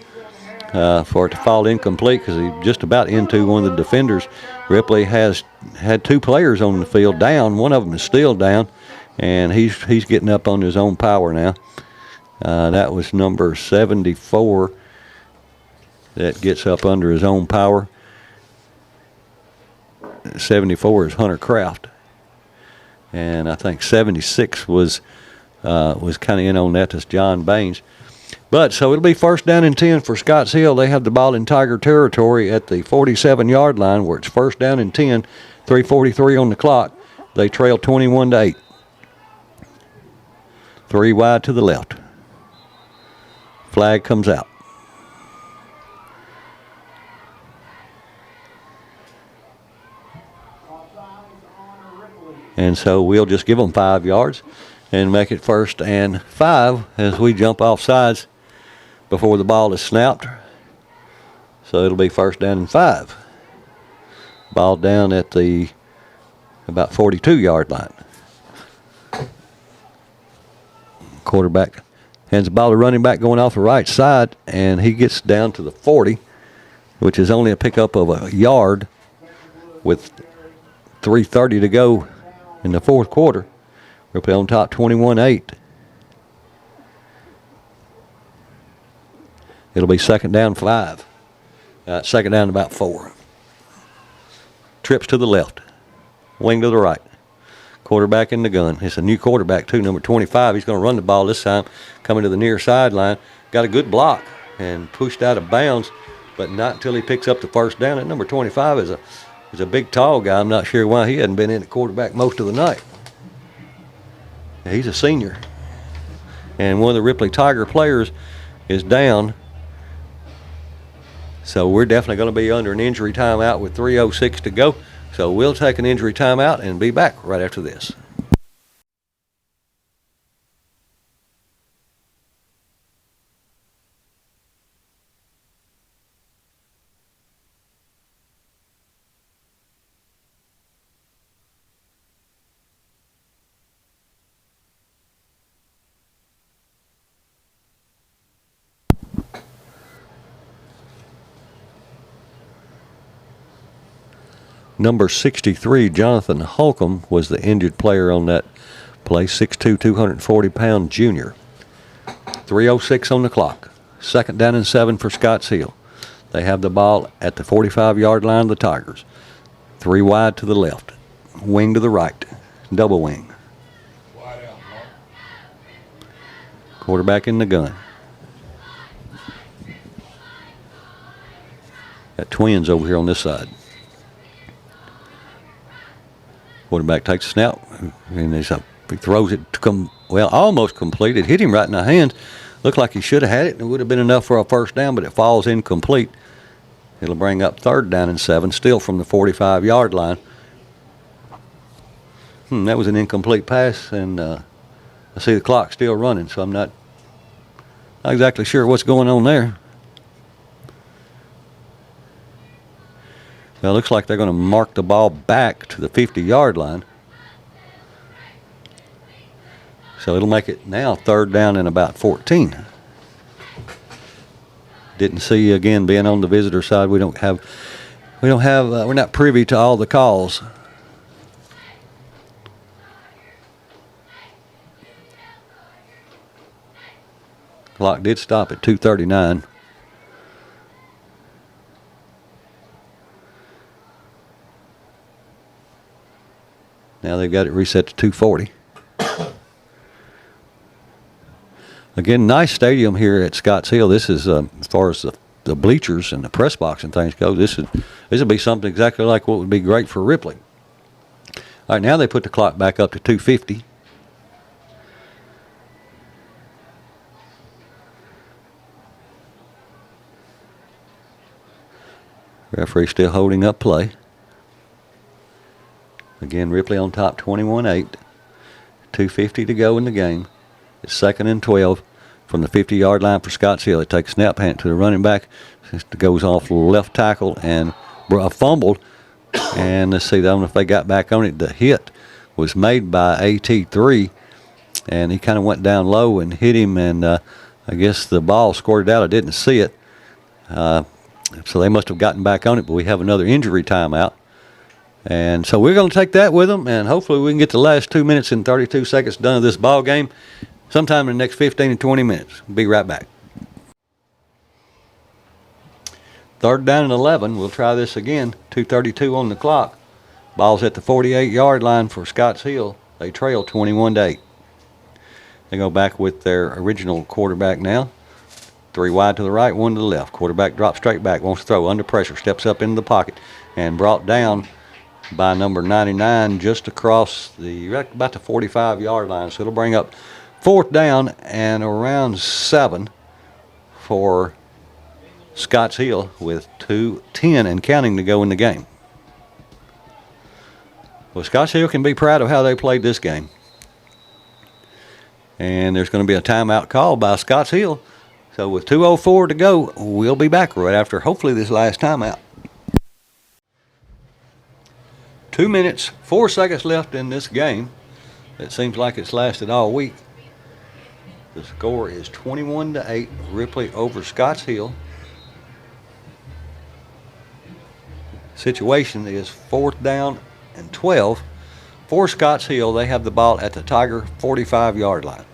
for it to fall incomplete, because he just about into one of the defenders. Ripley has had 2 players on the field down. One of them is still down, and he's getting up on his own power now. That was number 74 that gets up under his own power. 74 is Hunter Kraft, and I think 76 was kind of in on that. That's John Baines. But so it'll be first down and 10 for Scotts Hill. They have the ball in Tiger territory at the 47-yard line, where it's first down and 10, 3:43 on the clock. They trail 21-8. 3 wide to the left. Flag comes out. And so we'll just give them 5 yards and make it first and 5 as we jump off sides before the ball is snapped. So it'll be first down and 5. Ball down at the about 42-yard line. Quarterback hands the ball to running back going off the right side, and he gets down to the 40, which is only a pickup of a yard with 3:30 to go in the fourth quarter. We're on top 21-8. It'll be second down 5. Second down about 4. Trips to the left. Wing to the right. Quarterback in the gun. It's a new quarterback too, number 25. He's going to run the ball this time, coming to the near sideline. Got a good block and pushed out of bounds, but not until he picks up the first down. That number 25 is a big, tall guy. I'm not sure why he hadn't been in at quarterback most of the night. He's a senior. And one of the Ripley Tiger players is down. So we're definitely going to be under an injury timeout with 3:06 to go. So we'll take an injury timeout and be back right after this. Number 63, Jonathan Holcomb, was the injured player on that play, 6'2", 240-pound junior. 3:06 on the clock. Second down and 7 for Scotts Hill. They have the ball at the 45-yard line of the Tigers. 3 wide to the left. Wing to the right. Double wing. Wide out, Mark. Quarterback in the gun. Got twins over here on this side. Quarterback takes a snap, and he throws it to come, well, almost completed. Hit him right in the hands. Looked like he should have had it, and it would have been enough for a first down, but it falls incomplete. It'll bring up third down and 7, still from the 45-yard line. That was an incomplete pass, and I see the clock still running, so I'm not exactly sure what's going on there. Well, it looks like they're going to mark the ball back to the 50-yard line. So it'll make it now third down and about 14. Didn't see, again, being on the visitor side, we're not privy to all the calls. Clock did stop at 2:39. Now they've got it reset to 2:40. Again, nice stadium here at Scotts Hill. This is, as far as the bleachers and the press box and things go, this would be something exactly like what would be great for Ripley. All right, now they put the clock back up to 2:50. Referee still holding up play. Again, Ripley on top 21-8. 2:50 to go in the game. It's second and 12 from the 50-yard line for Scotts Hill. They take a snap, hand to the running back. It goes off the left tackle and fumbled. And let's see, I don't know if they got back on it. The hit was made by AT3, and he kind of went down low and hit him, and I guess the ball squirted out. I didn't see it. So they must have gotten back on it, but we have another injury timeout. And so we're going to take that with them, and hopefully we can get the last 2 minutes and 32 seconds done of this ball game sometime in the next 15 to 20 minutes. Be right back. 3rd down and 11. We'll try this again. 2:32 on the clock. Ball's at the 48-yard line for Scotts Hill. They trail 21-8. They go back with their original quarterback now. 3 wide to the right, 1 to the left. Quarterback drops straight back, wants to throw under pressure, steps up into the pocket, and brought down by number 99 just across about the 45-yard line. So it'll bring up 4th down and around 7 for Scotts Hill with 2:10 and counting to go in the game. Well, Scotts Hill can be proud of how they played this game. And there's going to be a timeout called by Scotts Hill. So with 2:04 to go, we'll be back right after hopefully this last timeout. 2 minutes, 4 seconds left in this game. It seems like it's lasted all week. The score is 21-8, Ripley over Scotts Hill. Situation is 4th down and 12 for Scotts Hill. They have the ball at the Tiger 45-yard line.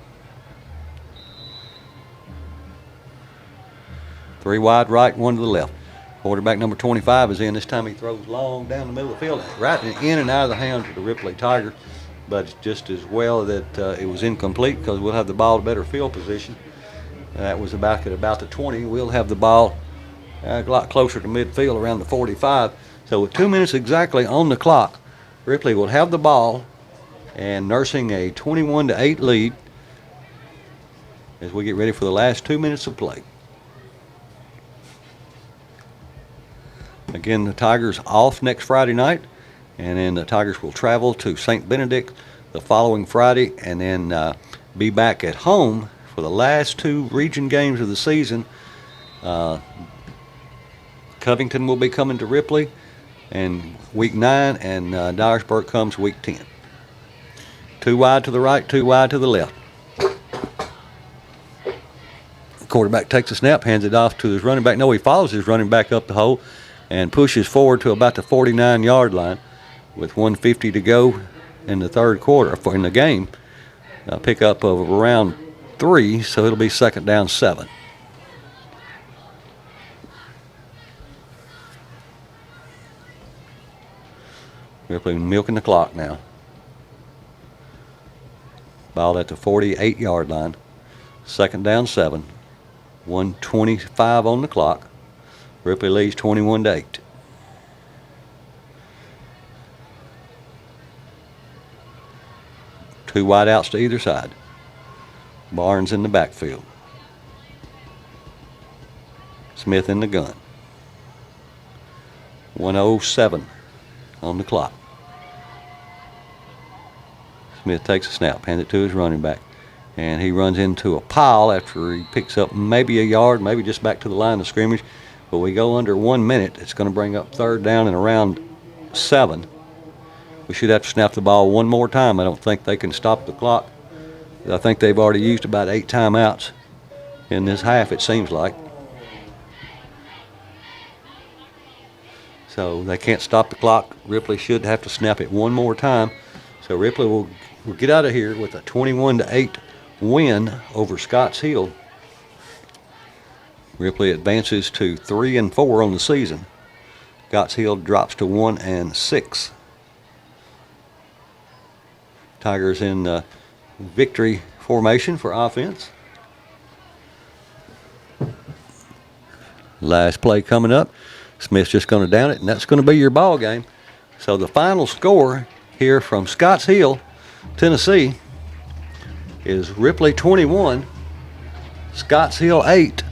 3 wide right, 1 to the left. Quarterback number 25 is in. This time he throws long down the middle of the field, right in and out of the hands of the Ripley Tigers. But it's just as well that it was incomplete because we'll have the ball at a better field position. That was back at about the 20. We'll have the ball a lot closer to midfield around the 45. So with 2 minutes exactly on the clock, Ripley will have the ball and nursing a 21-8 lead as we get ready for the last 2 minutes of play. Again, the Tigers off next Friday night, and then the Tigers will travel to St. Benedict the following Friday, and then be back at home for the last 2 region games of the season. Covington will be coming to Ripley in week 9, and Dyersburg comes week 10. 2 wide to the right, 2 wide to the left. The quarterback takes a snap, hands it off to his running back. No, he follows his running back up the hole and pushes forward to about the 49-yard line with 1:50 to go in the 3rd quarter in the game. A pickup of around 3, so it'll be 2nd down 7. Ripley milking the clock now. Ball at the 48-yard line. 2nd down 7. 1:25 on the clock. Ripley leads 21-8. Two wide outs to either side. Barnes in the backfield. Smith in the gun. 1:07 on the clock. Smith takes a snap, hands it to his running back, and he runs into a pile after he picks up maybe a yard, maybe just back to the line of scrimmage. But we go under 1 minute. It's going to bring up 3rd down and around 7. We should have to snap the ball one more time. I don't think they can stop the clock. I think they've already used about 8 timeouts in this half, it seems like. So they can't stop the clock. Ripley should have to snap it one more time. So Ripley will get out of here with a 21-8 win over Scotts Hill. Ripley advances to 3-4 on the season. Scotts Hill drops to 1-6. Tigers in victory formation for offense. Last play coming up. Smith's just going to down it, and that's going to be your ball game. So the final score here from Scotts Hill, Tennessee, is Ripley 21, Scotts Hill 8.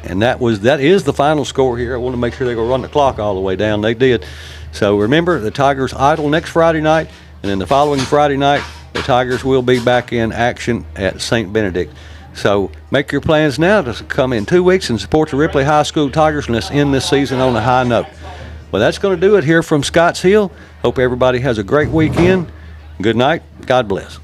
And that is the final score here. I want to make sure they go run the clock all the way down. They did. So remember, the Tigers idle next Friday night, and then the following Friday night, the Tigers will be back in action at St. Benedict. So make your plans now to come in 2 weeks and support the Ripley High School Tigers, and let's end this season on a high note. Well, that's going to do it here from Scotts Hill. Hope everybody has a great weekend. Good night. God bless.